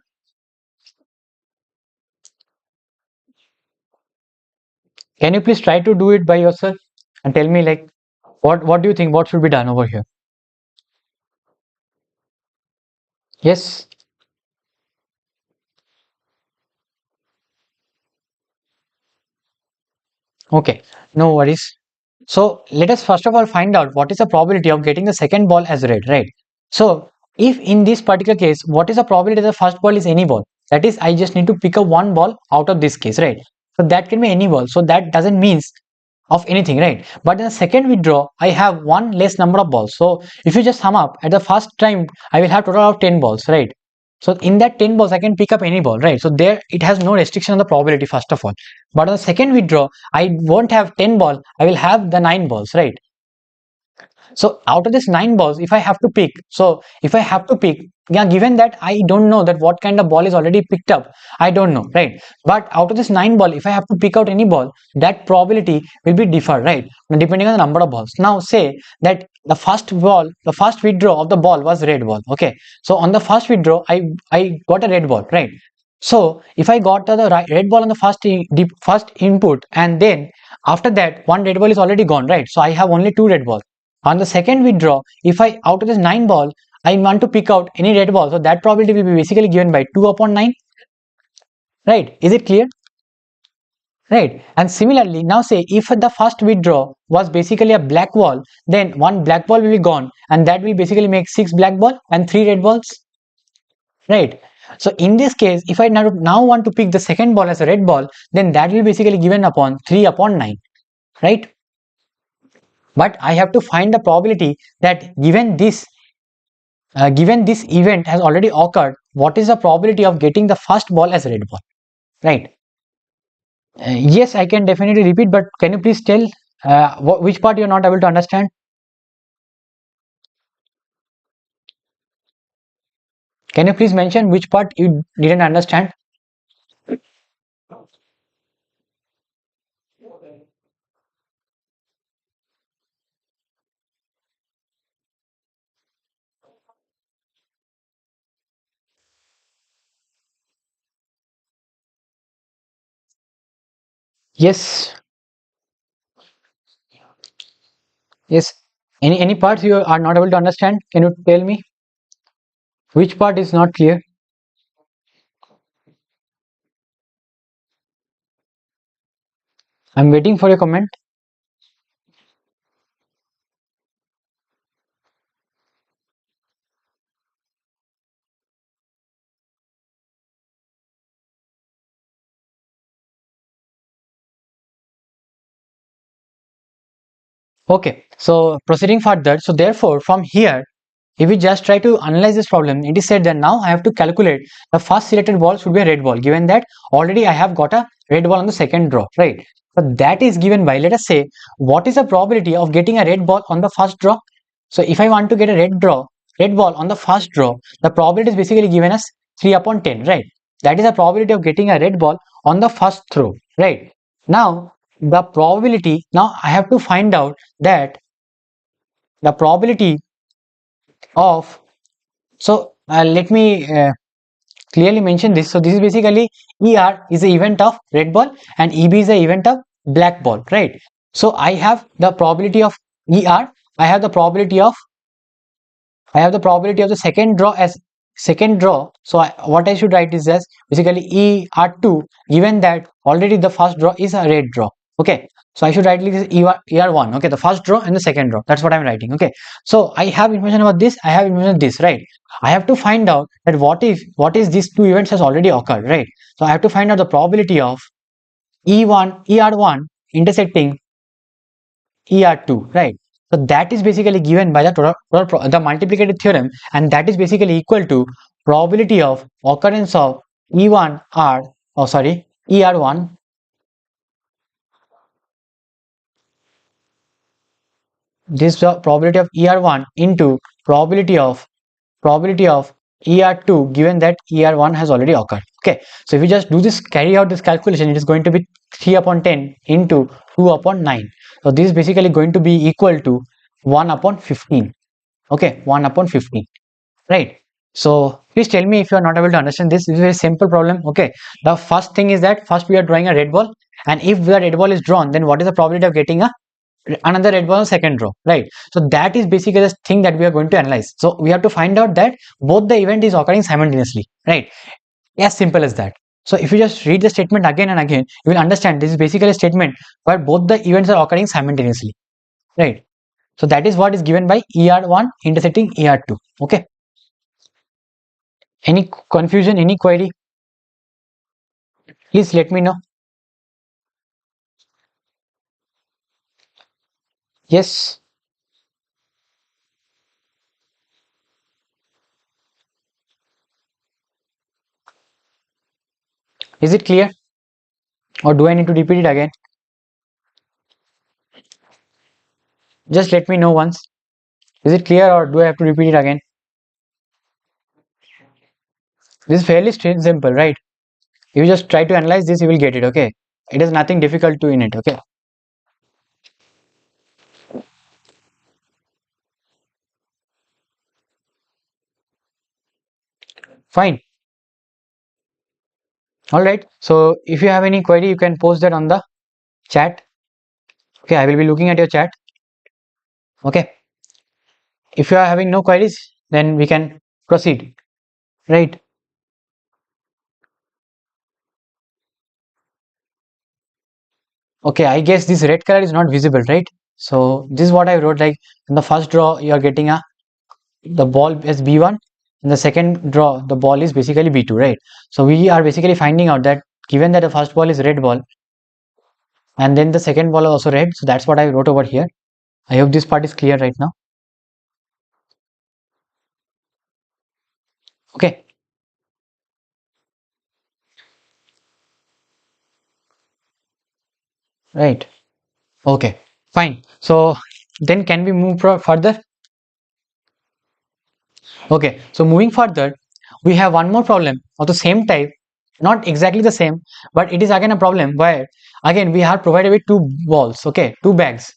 Can you please try to do it by yourself and tell me like what do you think what should be done over here? Yes. Okay, no worries. So let us first of all find out what is the probability of getting the second ball as red, right? So if in this particular case, what is the probability that the first ball is any ball? That is, I just need to pick up one ball out of this case, right? So that can be any ball. So that doesn't means of anything, right? But in the second withdraw, I have one less number of balls. So if you just sum up at the first time, I will have total of 10 balls, right? So in that 10 balls, I can pick up any ball, right? So there it has no restriction on the probability, first of all. But on the second withdraw, I won't have 10 ball, I will have the 9 balls, right? So out of this 9 balls, if I have to pick, so if I have to pick, yeah, given that I don't know that what kind of ball is already picked up, I don't know, right? But out of this 9 ball, if I have to pick out any ball, that probability will be different, right? Depending on the number of balls. Now say that the first ball, the first withdraw of the ball was red ball. Okay, so on the first withdraw, I got a red ball, right? So if I got the red ball on the first input, and then after that one red ball is already gone, right? So I have only two red balls. On the second withdraw, if I out of this 9 ball, I want to pick out any red ball, so that probability will be basically given by 2 upon 9, right? Is it clear? Right. And similarly, now say if the first withdraw was basically a black ball, then one black ball will be gone, and that will basically make 6 black ball and 3 red balls, right? So in this case, if I now want to pick the second ball as a red ball, then that will basically given upon 3 upon 9, right? But I have to find the probability that given this event has already occurred, what is the probability of getting the first ball as red ball, right? Yes, I can definitely repeat, but can you please tell which part you're not able to understand? Can you please mention which part you didn't understand? Yes, yes. Any parts you are not able to understand? Can you tell me which part is not clear? I'm waiting for your comment. Okay, so proceeding further. So therefore, from here, if we just try to analyze this problem, it is said that now I have to calculate the first selected ball should be a red ball, given that already I have got a red ball on the second draw, right? So that is given by, let us say, what is the probability of getting a red ball on the first draw? So if I want to get a red ball on the first draw, the probability is basically given as 3 upon 10, right? That is the probability of getting a red ball on the first throw, right? Now, the probability, now I have to find out that the probability of, so let me clearly mention this. So this is basically ER is the event of red ball and EB is the event of black ball, right? So I have the probability of ER, I have the probability of the second draw as second draw. So what I should write is as basically ER2, given that already the first draw is a red draw. Okay, so I should write like this ER1. Okay, the first draw and the second draw. That's what I'm writing. Okay, so I have information about this. I have information this, right? I have to find out that what is these two events has already occurred, right? So I have to find out the probability of ER1 intersecting ER2, right? So that is basically given by the the multiplicative theorem, and that is basically equal to probability of occurrence of ER1, this probability of ER1 into probability of ER2, given that ER1 has already occurred. Okay, so if you just do this, carry out this calculation, it is going to be 3 upon 10 into 2 upon 9. So this is basically going to be equal to 1 upon 15. Okay, 1 upon 15, right? So please tell me if you are not able to understand this. This is a very simple problem. Okay, the first thing is that first we are drawing a red ball, and if the red ball is drawn, then what is the probability of getting another red ball on second draw, right? So that is basically the thing that we are going to analyze. So we have to find out that both the event is occurring simultaneously, right? As simple as that. So if you just read the statement again and again, you will understand this is basically a statement where both the events are occurring simultaneously, right? So that is what is given by ER1 intersecting ER2. Okay, any confusion, any query, please let me know. Yes, is it clear, or do I need to repeat it again? Just let me know once. Is it clear, or do I have to repeat it again? This is fairly simple, right? If you just try to analyze this, you will get it. Okay, it is nothing difficult to in it. Okay, fine. All right, so if you have any query, you can post that on the chat. Okay, I will be looking at your chat. Okay, if you are having no queries, then we can proceed, right? Okay, I guess this red color is not visible, right? So this is what I wrote, like in the first draw you are getting the ball as B1, in the second draw the ball is basically B2, right? So we are basically finding out that given that the first ball is red ball and then the second ball is also red, so that's what I wrote over here. I hope this part is clear right now. Okay, right. Okay, fine. So then can we move further? Okay, so moving further, we have one more problem of the same type, not exactly the same, but it is again a problem where again we are provided with two balls, okay, two bags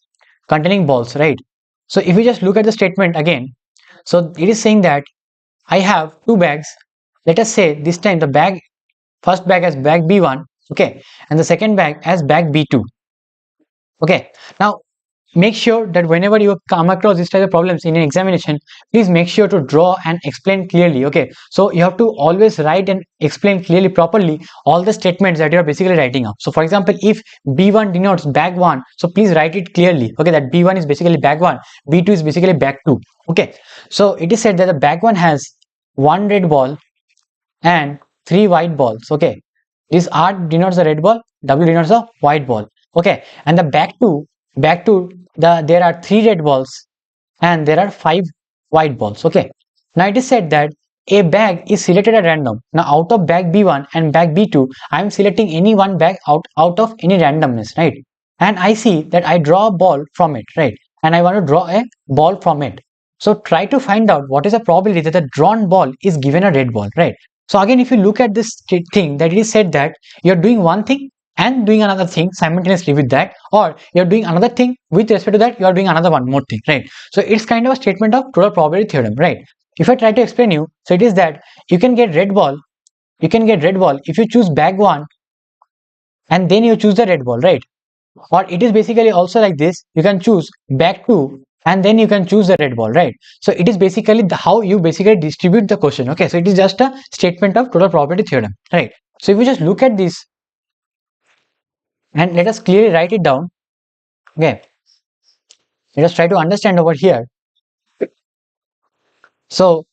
containing balls, right? So if we just look at the statement again, so it is saying that I have two bags. Let us say this time the first bag as bag B1, okay, and the second bag as bag B2. Okay, now make sure that whenever you come across this type of problems in an examination, please make sure to draw and explain clearly. Okay, so you have to always write and explain clearly, properly all the statements that you are basically writing up. So for example, if B1 denotes bag 1, so please write it clearly, okay, that B1 is basically bag 1, B2 is basically bag 2. Okay, so it is said that the bag 1 has one red ball and three white balls. Okay, this R denotes the red ball, W denotes the white ball. Okay, and the back to there are three red balls and there are five white balls. Okay, now it is said that a bag is selected at random. Now out of bag B1 and bag B2, I am selecting any one bag out of any randomness, right? And I see that I draw a ball from it, right? And I want to draw a ball from it. So try to find out what is the probability that the drawn ball is given a red ball, right? So again, if you look at this thing, that it is said that you're doing one thing and doing another thing simultaneously with that, or you're doing another thing with respect to that, you are doing another one more thing, right? So it's kind of a statement of total probability theorem, right? If I try to explain you, so it is that you can get red ball if you choose bag 1 and then you choose the red ball, right? or it is basically also like this. You can choose back to and then you can choose the red ball, right? So it is basically how you basically distribute the question. Okay, so it is just a statement of total probability theorem, right? So if you just look at this and let us clearly write it down. Okay, let us try to understand over here. So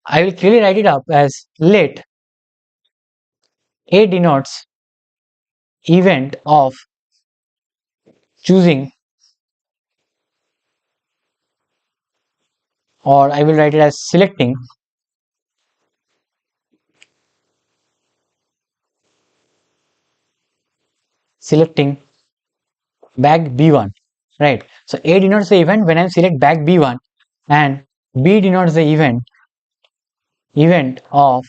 I will clearly write it up as let A denotes event of choosing, or I will write it as selecting bag B1, right? So A denotes the event when I select bag B1 and B denotes the event of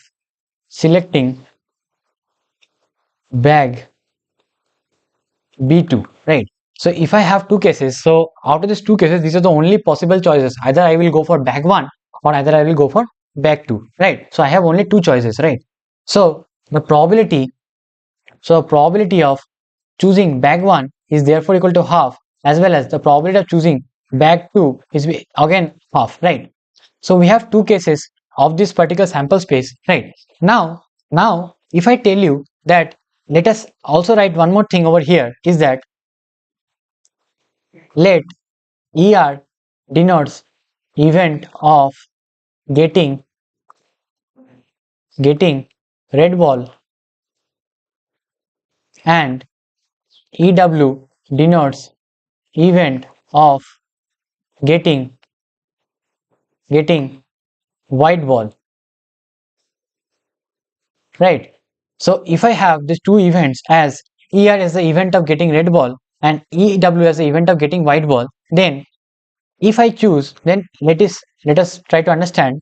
selecting bag B2, right? So if I have two cases, so out of these two cases, these are the only possible choices. Either I will go for bag 1 or either I will go for bag 2, right? So I have only two choices, right? So the probability of choosing bag 1 is therefore equal to half, as well as the probability of choosing bag 2 is again half, right? So we have two cases of this particular sample space, right? Now if I tell you that, let us also write one more thing over here, is that let ER denotes event of getting red ball and EW denotes event of getting white ball, right? So if I have these two events as ER as the event of getting red ball and EW as the event of getting white ball, then if I choose, then let us try to understand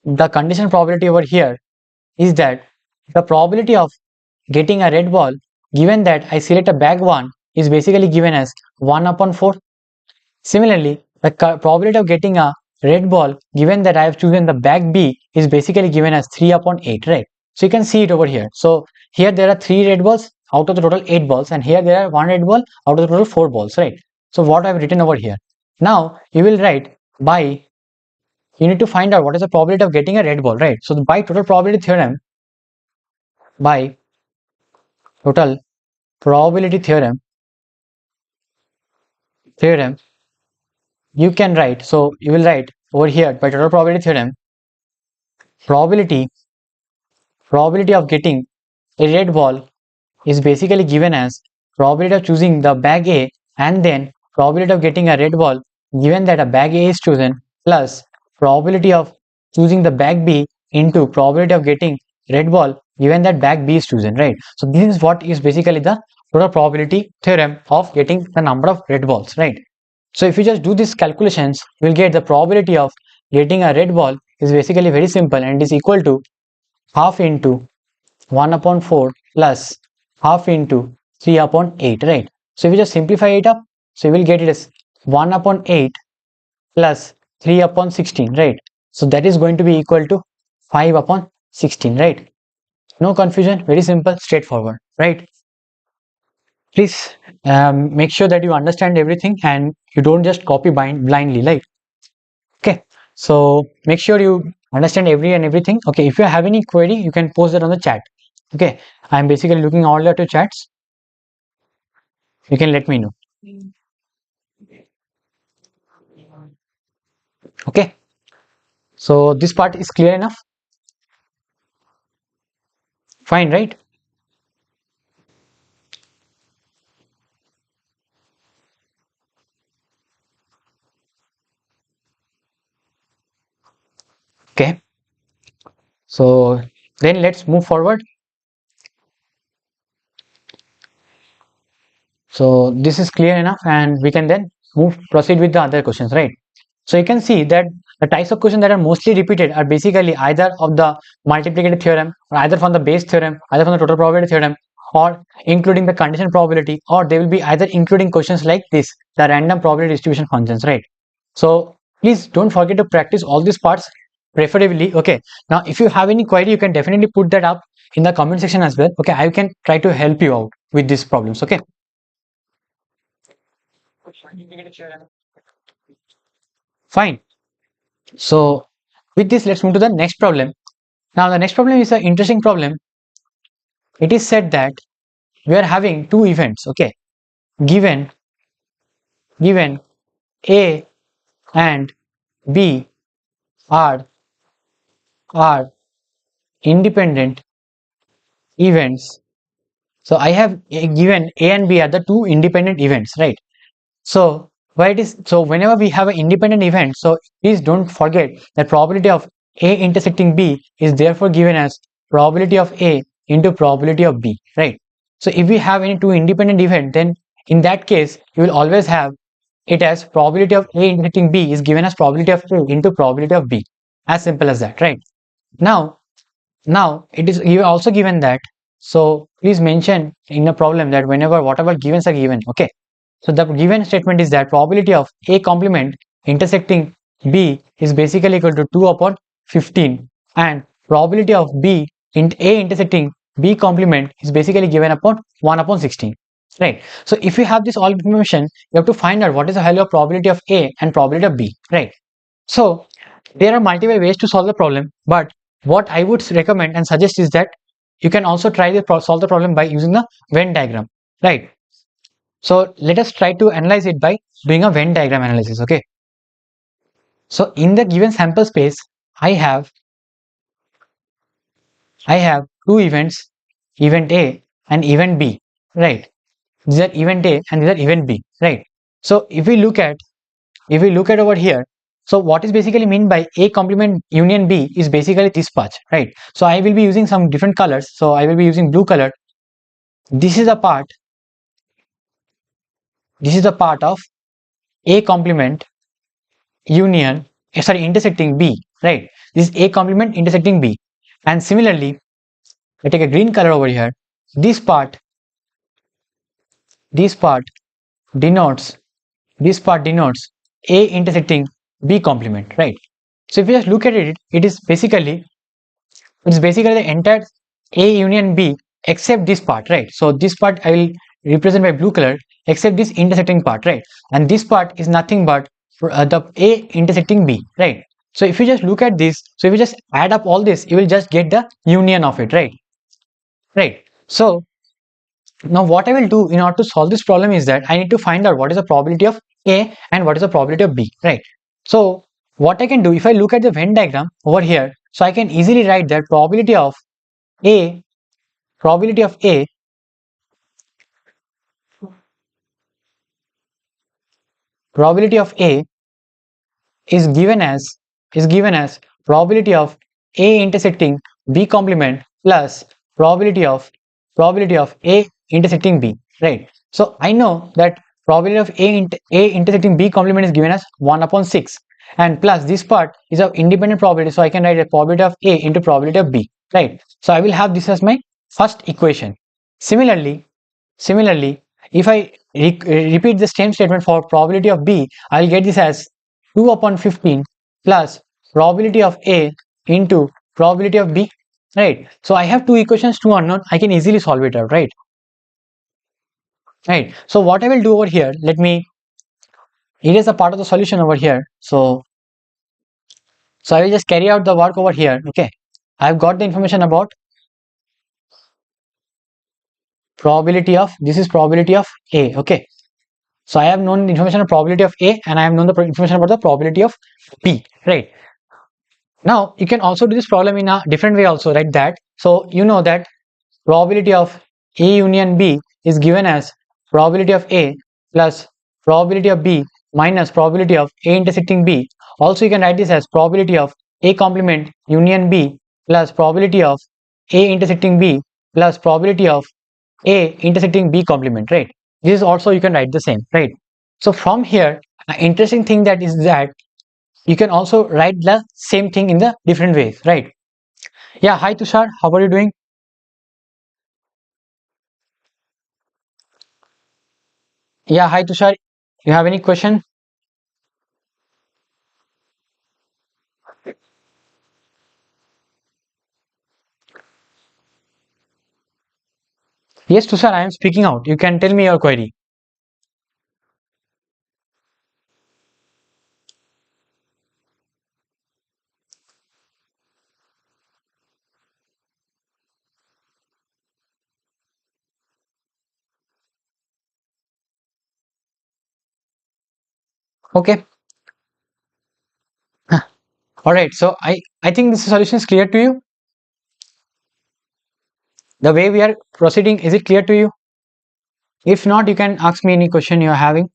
the conditional probability over here is that the probability of getting a red ball given that I select a bag 1 is basically given as 1 upon 4. Similarly, the probability of getting a red ball given that I have chosen the bag B is basically given as 3 upon 8, right? So you can see it over here. So here there are 3 red balls out of the total 8 balls, and here there are 1 red ball out of the total 4 balls, right? So what I have written over here. Now you will write you need to find out what is the probability of getting a red ball, right? So by total probability theorem, by total probability theorem, you can write, so you will write over here by total probability theorem, probability of getting a red ball is basically given as probability of choosing the bag A and then probability of getting a red ball given that a bag A is chosen plus probability of choosing the bag B into probability of getting red ball given that bag B is chosen, right? So this is what is basically the total probability theorem of getting the number of red balls, right? So if you just do these calculations, you will get the probability of getting a red ball is basically very simple and is equal to half into 1 upon 4 plus half into 3 upon 8, right? So if you just simplify it up, so you will get it as 1 upon 8 plus 3 upon 16, right? So that is going to be equal to 5 upon 16, right? No confusion, very simple, straightforward, right? Please make sure that you understand everything and you don't just copy blindly, like, okay? So make sure you understand everything. Okay, if you have any query, you can post that on the chat. Okay, I'm basically looking all at your chats. You can let me know. Okay, so this part is clear enough. Fine, right? Okay, so then let's move forward. So this is clear enough and we can then proceed with the other questions, right? So you can see that the types of questions that are mostly repeated are basically either of the multiplicative theorem or either from the base theorem, either from the total probability theorem, or including the conditional probability, or they will be either including questions like this, the random probability distribution functions, right? So please don't forget to practice all these parts preferably. Okay, now if you have any query, you can definitely put that up in the comment section as well. Okay, I can try to help you out with these problems. Okay. Fine. So with this, let's move to the next problem. Now the next problem is an interesting problem. It is said that we are having two events, okay, given given A and B are are independent events. So I have given A and B are the two independent events, right? So why it is so whenever we have an independent event, so please don't forget that probability of A intersecting B is therefore given as probability of A into probability of B, right? So if we have any two independent event, then in that case you will always have it as probability of A intersecting B is given as probability of A into probability of B. As simple as that, right? Now now it is also given that, so please mention in a problem that whenever whatever givens are given, okay, so the given statement is that probability of A complement intersecting B is basically equal to 2 upon 15, and probability of B in A intersecting B complement is basically given upon 1 upon 16, right? So if you have this all information, you have to find out what is the value of probability of A and probability of B, right? So there are multiple ways to solve the problem, but what I would recommend and suggest is that you can also try to solve the problem by using the Venn diagram, right? So let us try to analyze it by doing a Venn diagram analysis, okay? So in the given sample space, I have two events, event A and event B, right? These are event A and these are event B, right? So if we look at over here, so what is basically mean by A complement union B is basically this part, right? So I will be using some different colors. So I will be using blue color. This is the part. This is the part of A complement union, intersecting B, right? This is A complement intersecting B. And similarly, I take a green color over here. This part denotes this part denotes A intersecting B complement, right? So if you just look at it, it's basically the entire A union B except this part, right? So this part I will represent by blue color except this intersecting part, right? And this part is nothing but the A intersecting B, right? So if you just look at this, so if you just add up all this, you will just get the union of it, right? Right. So now what I will do in order to solve this problem is that I need to find out what is the probability of A and what is the probability of B, right? So what I can do, if I look at the Venn diagram over here, so I can easily write that A, probability of A probability of A is given as probability of A intersecting B complement plus probability of A intersecting B, right? So I know that probability of A intersecting B complement is given as 1 upon 6, and plus this part is of independent probability, so I can write a probability of A into probability of B, right? So I will have this as my first equation. Similarly, if I repeat the same statement for probability of B, I will get this as 2 upon 15 plus probability of A into probability of B, right? So I have two equations, two unknown. I can easily solve it out, right? Right. So what I will do over here, let me erase a part of the solution over here. So I will just carry out the work over here. Okay. I've got the information about probability of, this is probability of A. Okay. So I have known information of probability of A and I have known the information about the probability of B, right? Now you can also do this problem in a different way also, like that. So you know that probability of A union B is given as probability of A plus probability of B minus probability of A intersecting B. Also you can write this as probability of A complement union B plus probability of A intersecting B plus probability of A intersecting B complement, right? This is also you can write the same, right? So from here, an interesting thing that is that you can also write the same thing in the different ways, right? Yeah, hi Tushar, how are you doing? Yeah, hi Tushar, you have any question? Yes, Tushar, I am speaking out. You can tell me your query. Okay. Huh. All right. So I think this solution is clear to you. The way we are proceeding, is it clear to you? If not, you can ask me any question you are having.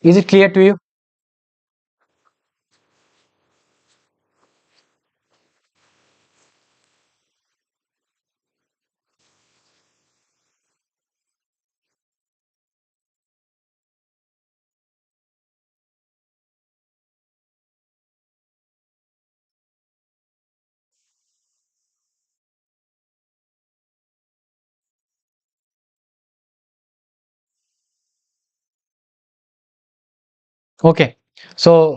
Is it clear to you? Okay. So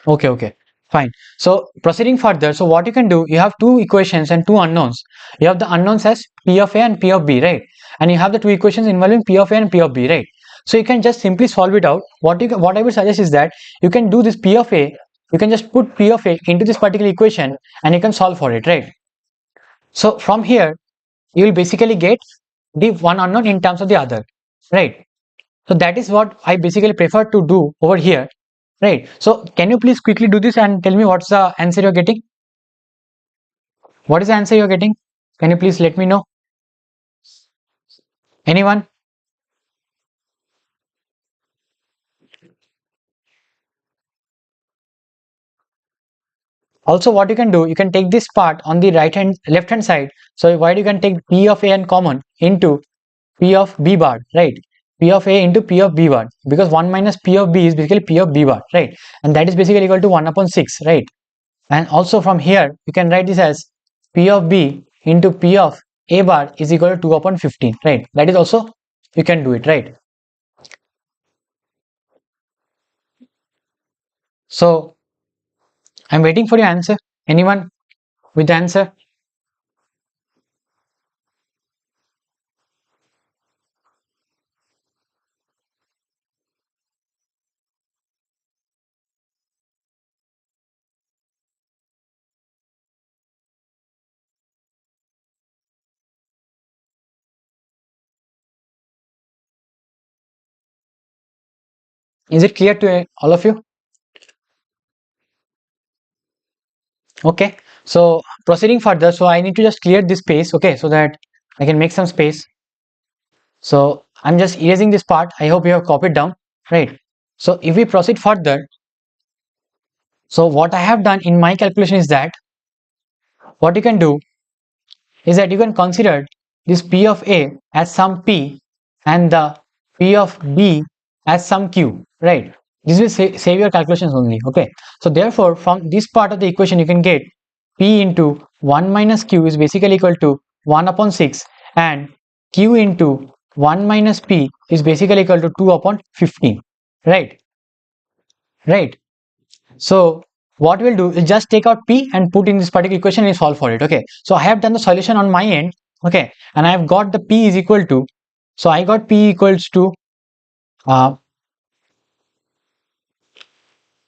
okay, fine. So proceeding further, so what you can do, you have two equations and two unknowns. You have the unknowns as P of A and P of B, right? And you have the two equations involving P of A and P of B, right? So you can just simply solve it out. What I would suggest is that you can do this P of A, you can just put P of A into this particular equation and you can solve for it, right? So from here, you will basically get the one unknown in terms of the other, right? So that is what I basically prefer to do over here, right? So can you please quickly do this and tell me what's the answer you're getting? What is the answer you're getting? Can you please let me know? Anyone? Also, what you can do, you can take this part on the left hand side. So why you can take P of A and common into P of B bar, right? P of A into P of B bar, because 1 minus P of B is basically P of B bar, right? And that is basically equal to 1 upon 6, right? And also from here, you can write this as P of B into P of A bar is equal to 2 upon 15, right? That is also, you can do it, right? So I'm waiting for your answer. Anyone with the answer? Is it clear to all of you? Okay. So proceeding further, so I need to just clear this space, okay, so that I can make some space. So I'm just erasing this part. I hope you have copied down, right? So if we proceed further, so what I have done in my calculation is that what you can do is that you can consider this P of A as some P and the P of B as some Q, right? This will save your calculations only, okay? So therefore, from this part of the equation, you can get P into 1 minus Q is basically equal to 1 upon 6, and Q into 1 minus P is basically equal to 2 upon 15, right? Right. So what we'll do is just take out P and put in this particular equation and solve for it. Okay. So I have done the solution on my end. Okay. And I have got the P is equal to, so I got P equals to, uh,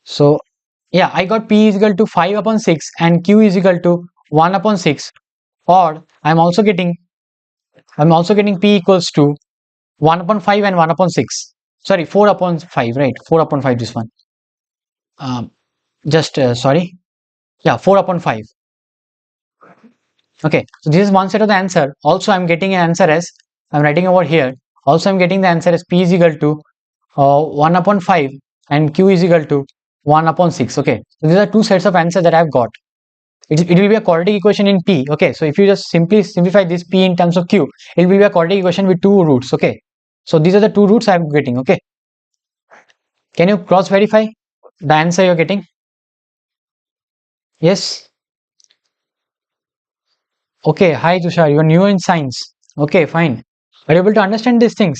so yeah, I got P is equal to 5 upon 6 and Q is equal to 1 upon 6, or I'm also getting P equals to 1 upon 5 and 1 upon 6. Sorry, 4 upon 5, right? 4 upon 5, this one. Just sorry. Yeah, 4 upon 5. Okay, so this is one set of the answer. Also, I'm getting an answer as, I'm writing over here. Also, I'm getting the answer as P is equal to 1 upon 5 and Q is equal to 1 upon 6. Okay, so these are two sets of answers that I've got. It will be a quadratic equation in P. Okay, so if you just simply simplify this P in terms of Q, it will be a quadratic equation with two roots. Okay, so these are the two roots I'm getting. Okay, can you cross verify the answer you're getting? Yes. Okay, hi Tushar, you're new in science. Okay, fine. Are you able to understand these things?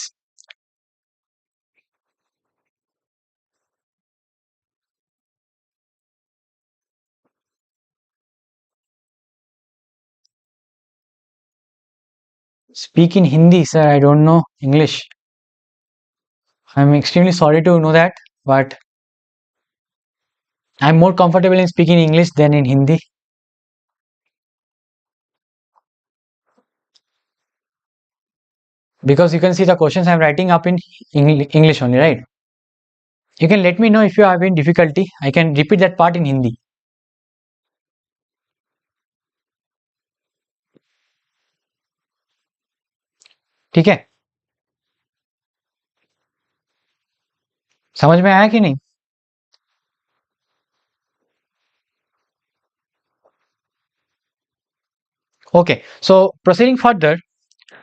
Speak in Hindi, sir. I don't know English. I'm extremely sorry to know that, but I'm more comfortable in speaking English than in Hindi. because you can see the questions I'm writing up in English only, right? You can let me know if you are having difficulty. I can repeat that part in Hindi. ठीक है, समझ में आया कि नहीं? Okay, so proceeding further.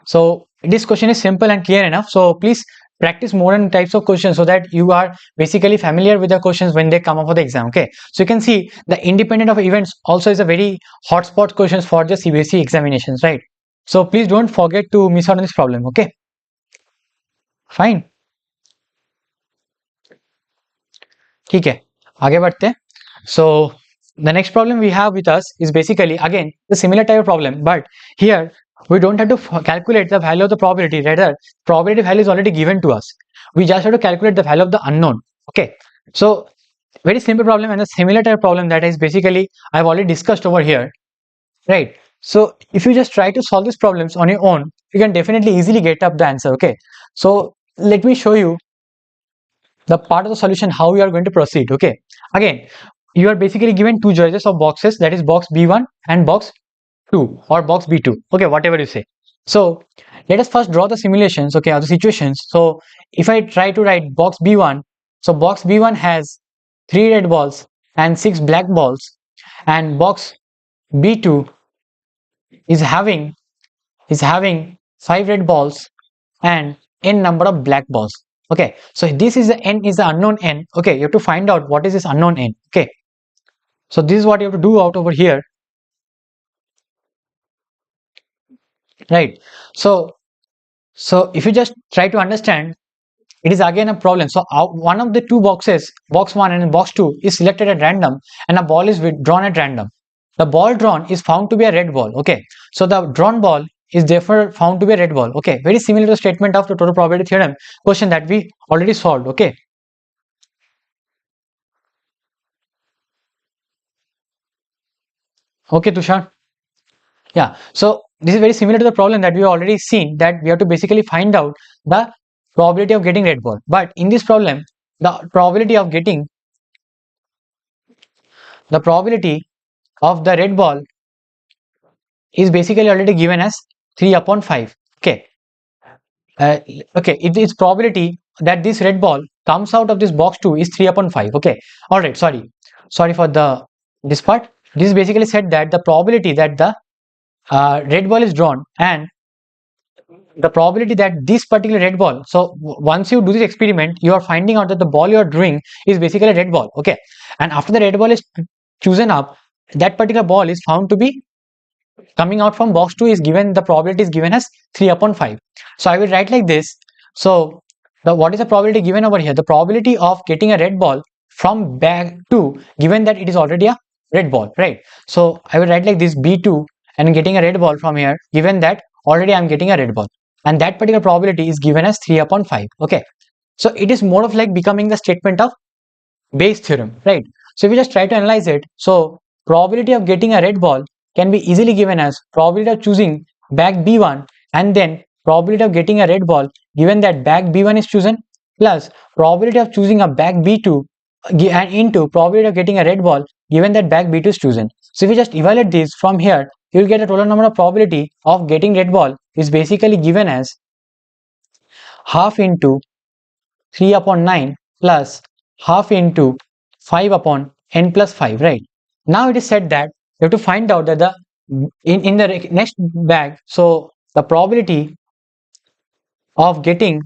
So this question is simple and clear enough. So please practice modern types of questions so that you are basically familiar with the questions when they come up for the exam. Okay, so you can see the independent of events also is a very hotspot questions for the CBSE examinations, right? So please don't forget to miss out on this problem. Okay, fine. ठीक है, आगे बढ़ते हैं. So the next problem we have with us is basically again the similar type of problem, but here we don't have to calculate the value of the probability. Rather, probability value is already given to us. We just have to calculate the value of the unknown. Okay, so very simple problem and a similar type of problem that is basically I've already discussed over here, right? So if you just try to solve these problems on your own, you can definitely easily get up the answer. Okay, so let me show you the part of the solution how you are going to proceed. Okay, again you are basically given two choices of boxes, that is box B1 and box 2 or box B2. Okay, whatever you say. So let us first draw the simulations, okay, or the situations. So if I try to write box B1, so box B1 has 3 red balls and 6 black balls, and box B2 is having 5 red balls and n number of black balls. Okay, so this is the n, is the unknown n. Okay, you have to find out what is this unknown n. Okay, so this is what you have to do out over here, right? So if you just try to understand, it is again a problem. So one of the two boxes, box 1 and box 2, is selected at random and a ball is drawn at random. The ball drawn is found to be a red ball. Okay, so the drawn ball is therefore found to be a red ball. Okay, very similar to the statement of the total probability theorem question that we already solved. Okay, okay, Tushar. Yeah, so this is very similar to the problem that we have already seen, that we have to basically find out the probability of getting red ball. But in this problem, the probability of getting the probability of the red ball is basically already given as 3 upon 5. Okay, okay, it is probability that this red ball comes out of this box 2 is 3 upon 5. Okay, all right, sorry for the this part. This basically said that the probability that the red ball is drawn and the probability that this particular red ball, so once you do this experiment, you are finding out that the ball you are drawing is basically a red ball. Okay, and after the red ball is chosen up, that particular ball is found to be coming out from box 2 is given, the probability is given as 3 upon 5. So I will write like this. So what is the probability given over here? The probability of getting a red ball from bag 2, given that it is already a red ball, right? So I will write like this, B2, and getting a red ball from here, given that already I am getting a red ball, and that particular probability is given as 3 upon 5. Okay, so it is more of like becoming the statement of Bayes theorem, right? So if you just try to analyze it, so probability of getting a red ball can be easily given as probability of choosing bag B1 and then probability of getting a red ball given that bag B1 is chosen, plus probability of choosing a bag B2 and into probability of getting a red ball given that bag B2 is chosen. So if you just evaluate this from here, you will get a total number of probability of getting red ball is basically given as half into 3 upon 9 plus half into 5 upon n plus 5, right? Now it is said that you have to find out that the in the next bag, so the probability of getting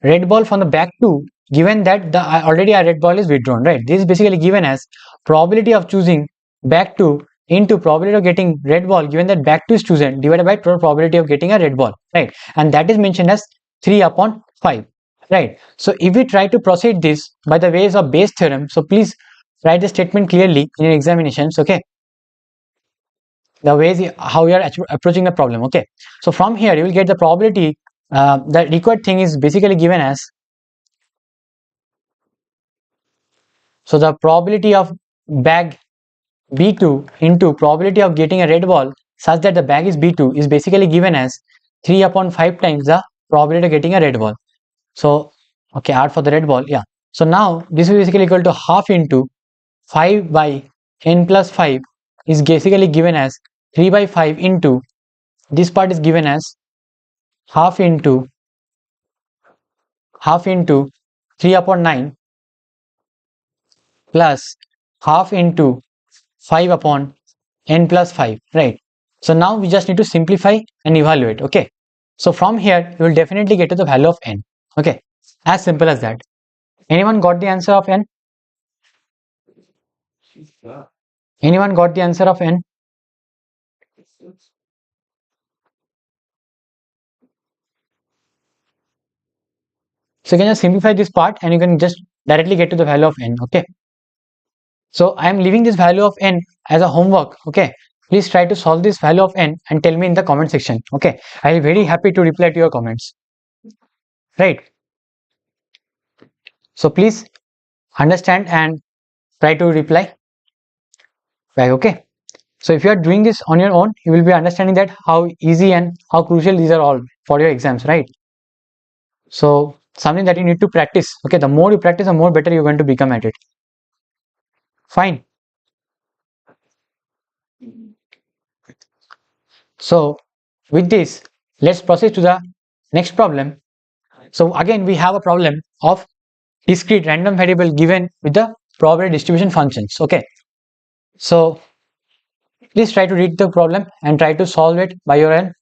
red ball from the bag 2, given that the already a red ball is withdrawn, right? This is basically given as probability of choosing bag 2 into probability of getting red ball given that bag 2 is chosen divided by total probability of getting a red ball, right? And that is mentioned as 3 upon 5, right? So if we try to proceed this by the ways of Bayes theorem, so please write the statement clearly in your examinations. Okay, the ways how you are approaching the problem. Okay, so from here you will get the probability, the required thing is basically given as, so the probability of bag B2 into probability of getting a red ball such that the bag is B2 is basically given as 3 upon 5 times the probability of getting a red ball. So okay, R for the red ball, yeah. So now this is basically equal to half into 5 by n plus 5 is basically given as 3 by 5 into, this part is given as half into 3 upon 9 plus half into 5 upon n plus 5, right? So now we just need to simplify and evaluate, okay? So from here you will definitely get to the value of n, okay? As simple as that. Anyone got the answer of n? Anyone got the answer of n? So you can just simplify this part and you can just directly get to the value of n, okay? So I am leaving this value of n as a homework, okay? Please try to solve this value of n and tell me in the comment section, okay? I'll be very happy to reply to your comments, right? So please understand and try to reply back, okay? So if you are doing this on your own, you will be understanding that how easy and how crucial these are all for your exams, right? So something that you need to practice, okay? The more you practice, the more better you're going to become at it. Fine. So with this, let's proceed to the next problem. So again, we have a problem of discrete random variable given with the probability distribution functions, okay? So please try to read the problem and try to solve it by your own.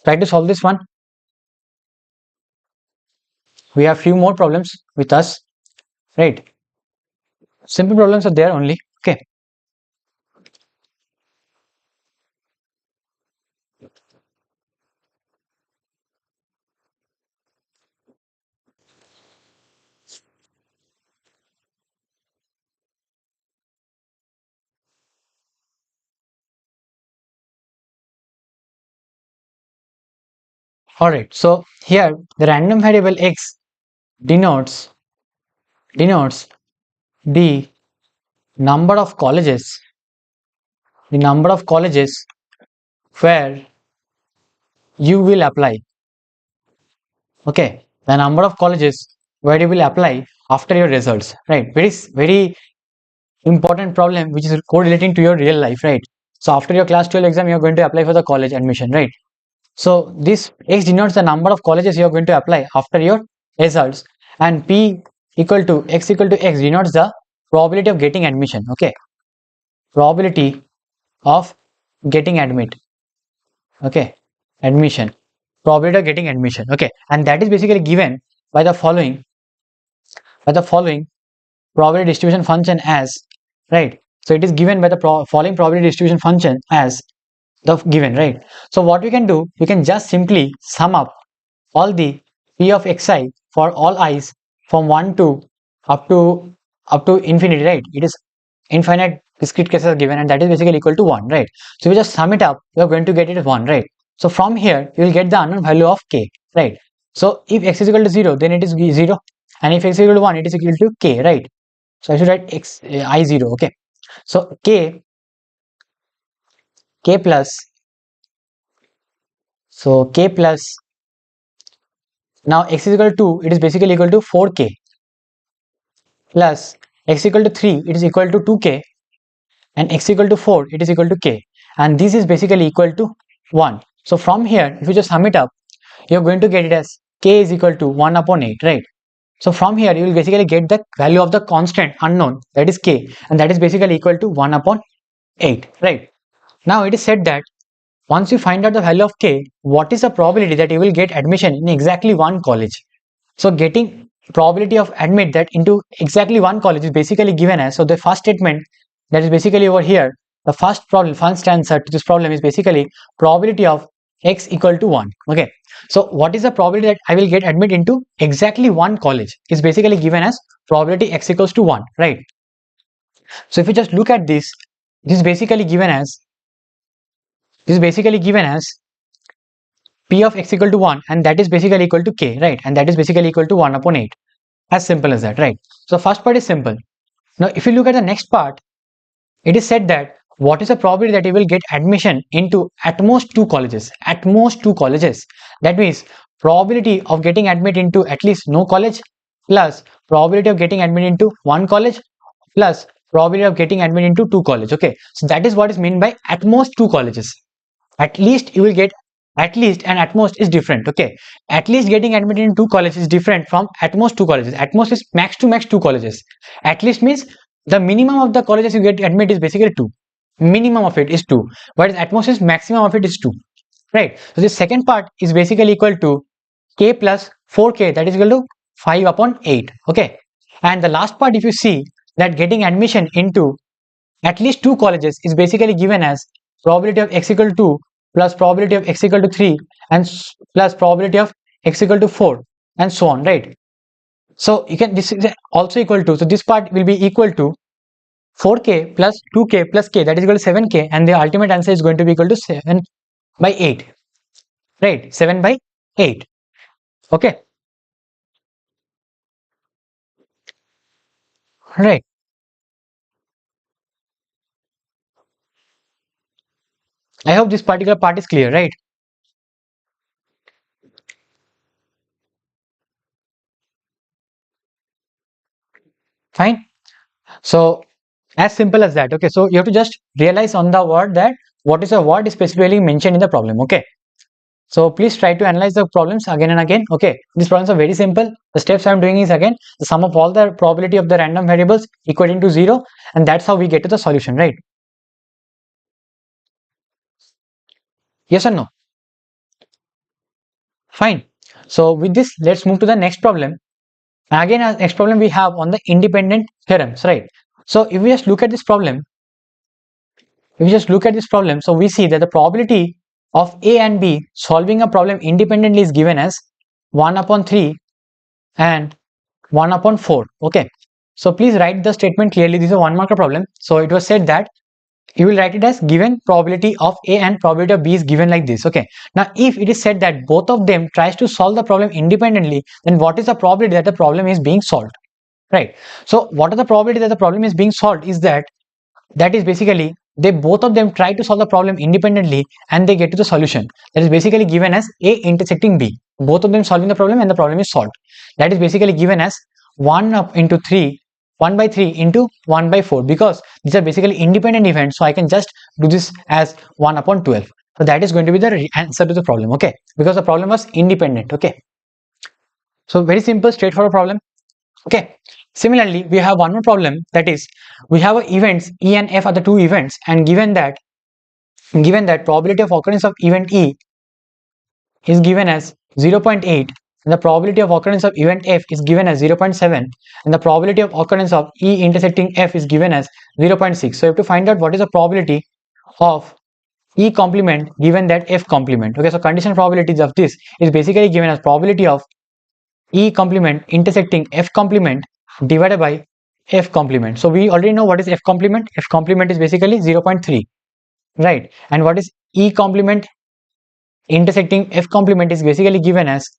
Try to solve this one. We have few more problems with us, right? Simple problems are there only, okay? Alright, so here the random variable x denotes the number of colleges, where you will apply, okay? The number of colleges where you will apply after your results, right? Very important problem which is correlating to your real life, right? So after your class 12 exam, you are going to apply for the college admission, right? So this x denotes the number of colleges you are going to apply after your results, and p equal to x denotes the probability of getting admission, okay? Probability of getting admission, probability of getting admission, okay? And that is basically given by the following probability distribution function as, right? So it is given by the following probability distribution function as the given, right? So what we can do, we can just simply sum up all the p of xi for all i's from 1 to up to infinity, right? It is infinite discrete cases are given, and that is basically equal to 1, right? So we just sum it up, you are going to get it as 1, right? So from here you will get the unknown value of k, right? So if x is equal to 0, then it is 0, and if x is equal to 1, it is equal to k, right? So I should write x I 0, okay? So k plus, so k plus, now x is equal to 2, it is basically equal to 4k, plus x equal to 3, it is equal to 2k, and x equal to 4, it is equal to k, and this is basically equal to 1. So from here, if you just sum it up, you are going to get it as k is equal to 1 upon 8, right? So from here you will basically get the value of the constant unknown, that is k, and that is basically equal to 1 upon 8, right? Now it is said that once you find out the value of k, what is the probability that you will get admission in exactly one college? So getting probability of admit that into exactly one college is basically given as, so the first statement that is basically over here, the first answer to this problem is basically probability of x equal to 1, okay? So what is the probability that I will get admit into exactly one college is basically given as probability x equals to 1, right? So if you just look at this, this is basically given as p of x equal to 1, and that is basically equal to k, right? And that is basically equal to 1 upon 8. As simple as that, right? So first part is simple. Now if you look at the next part, it is said that what is the probability that you will get admission into at most 2 colleges? At most 2 colleges. That means probability of getting admitted into at least no college plus probability of getting admitted into 1 college plus probability of getting admitted into 2 college. Okay, so that is what is meant by at most 2 colleges. At least you will get at least, and at most is different. Okay, at least getting admitted in 2 colleges is different from at most 2 colleges. At most is max to max 2 colleges. At least means the minimum of the colleges you get admitted is basically 2. Minimum of it is 2, but at most is maximum of it is 2, right? So this second part is basically equal to k plus 4k, that is equal to 5 upon 8. Okay, and the last part, if you see that getting admission into at least 2 colleges is basically given as probability of x equal to 2 plus probability of x equal to 3 and plus probability of x equal to 4 and so on, right? So you can, this is also equal to, so this part will be equal to 4k plus 2k plus k, that is equal to 7k, and the ultimate answer is going to be equal to 7 by 8, right? 7 by 8. Okay, right. I hope this particular part is clear, right? Fine. So as simple as that. Okay, so you have to just realize on the word that what is a word is specifically mentioned in the problem. Okay, so please try to analyze the problems again and again. Okay, these problems are very simple. The steps I'm doing is again the sum of all the probability of the random variables equating to 0, and that's how we get to the solution, right? Yes or no? Fine. So with this, let's move to the next problem. Again, as next problem we have on the independent theorems, right? So if we just look at this problem, so we see that the probability of A and B solving a problem independently is given as 1 upon 3 and 1 upon 4. Okay, so please write the statement clearly. This is a 1 marker problem. So it was said that you will write it as given probability of A and probability of B is given like this. Okay, now if it is said that both of them tries to solve the problem independently, then what is the probability that the problem is being solved, right? So what are the probability that the problem is being solved is that is basically they both of them try to solve the problem independently and they get to the solution. That is basically given as A intersecting B. Both of them solving the problem and the problem is solved. That is basically given as 1 up into 3, 1 by 3 into 1 by 4, because these are basically independent events. So I can just do this as 1 upon 12. So that is going to be the answer to the problem. Okay, because the problem was independent. Okay, so very simple, straightforward problem. Okay, similarly we have one more problem, that is we have events E and F are the two events, and given that probability of occurrence of event E is given as 0.8 and the probability of occurrence of event F is given as 0.7 and the probability of occurrence of E intersecting F is given as 0.6. So you have to find out what is the probability of E complement given that F complement. Okay, so conditional probabilities of this is basically given as probability of E complement intersecting F complement divided by F complement. So we already know what is F complement. F complement is basically 0.3, right? And what is E complement intersecting F complement is basically given as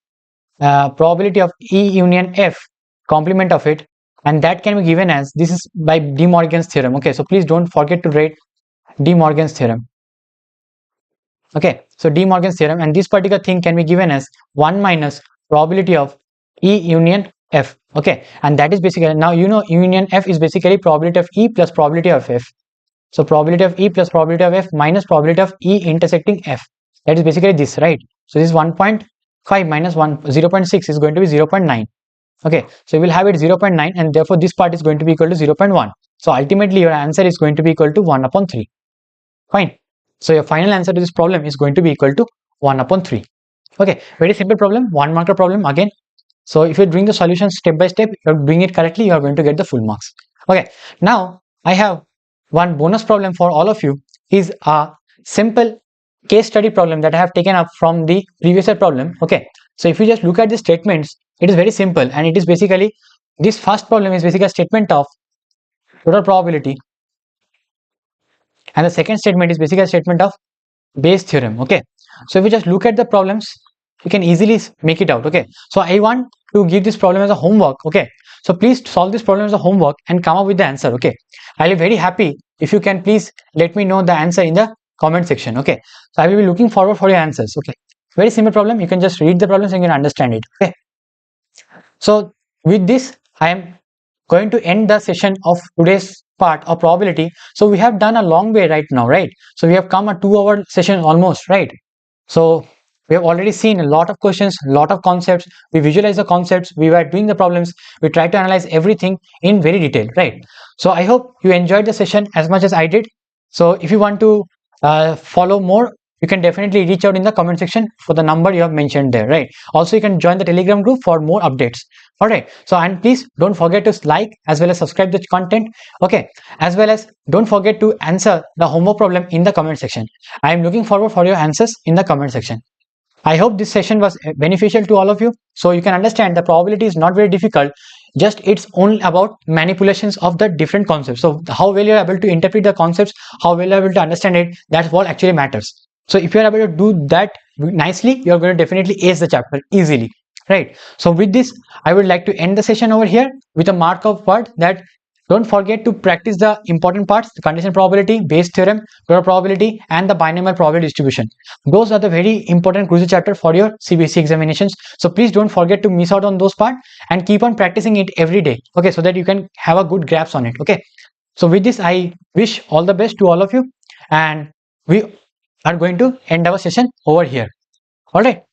probability of E union F complement of it, and that can be given as, this is by De Morgan's theorem. Okay, so please don't forget to write De Morgan's theorem. Okay, so De Morgan's theorem, and this particular thing can be given as 1 minus probability of E union F. Okay, and that is basically, now you know union F is basically probability of E plus probability of F. So probability of E plus probability of F minus probability of E intersecting F. That is basically this, right? So this is 1.5 minus 0.6 is going to be 0.9. Okay, so you will have it 0.9, and therefore this part is going to be equal to 0.1. So ultimately your answer is going to be equal to 1 upon 3. Fine. So your final answer to this problem is going to be equal to 1 upon 3. Okay, very simple problem, 1 marker problem again. So if you're doing the solution step by step, you're doing it correctly, you are going to get the full marks. Okay, now I have one bonus problem for all of you, is a simple case study problem that I have taken up from the previous problem. Okay, so if you just look at the statements, it is very simple, and it is basically, this first problem is basically a statement of total probability, and the second statement is basically a statement of Bayes theorem. Okay, so if we just look at the problems, you can easily make it out. Okay, so I want to give this problem as a homework. Okay, So please solve this problem as a homework and come up with the answer. Okay, I'll be very happy if you can please let me know the answer in the comment section. Okay, so I will be looking forward for your answers. Okay, very simple problem. You can just read the problems and you can understand it. Okay, so with this I am going to end the session of today's part of probability. So we have done a long way right now, right? So we have come a 2-hour session almost, right? So we have already seen a lot of questions, a lot of concepts. We visualize the concepts, we were doing the problems, we try to analyze everything in very detail, right? So I hope you enjoyed the session as much as I did. So if you want to follow more, you can definitely reach out in the comment section for the number you have mentioned there, right? Also, you can join the Telegram group for more updates. All right, so and please don't forget to like as well as subscribe the content. Okay, as well as don't forget to answer the homework problem in the comment section. I am looking forward for your answers in the comment section. I hope this session was beneficial to all of you. So you can understand the probability is not very difficult. Just it's only about manipulations of the different concepts. So how well you're able to interpret the concepts, how well you're able to understand it, that's what actually matters. So if you're able to do that nicely, you're going to definitely ace the chapter easily, right? So with this, I would like to end the session over here with a mark of word that don't forget to practice the important parts: the conditional probability, Bayes theorem, total probability, and the binomial probability distribution. Those are the very important crucial chapter for your CBSE examinations. So please don't forget to miss out on those parts and keep on practicing it every day. Okay, so that you can have a good grasp on it. Okay. So with this, I wish all the best to all of you, and we are going to end our session over here. All right.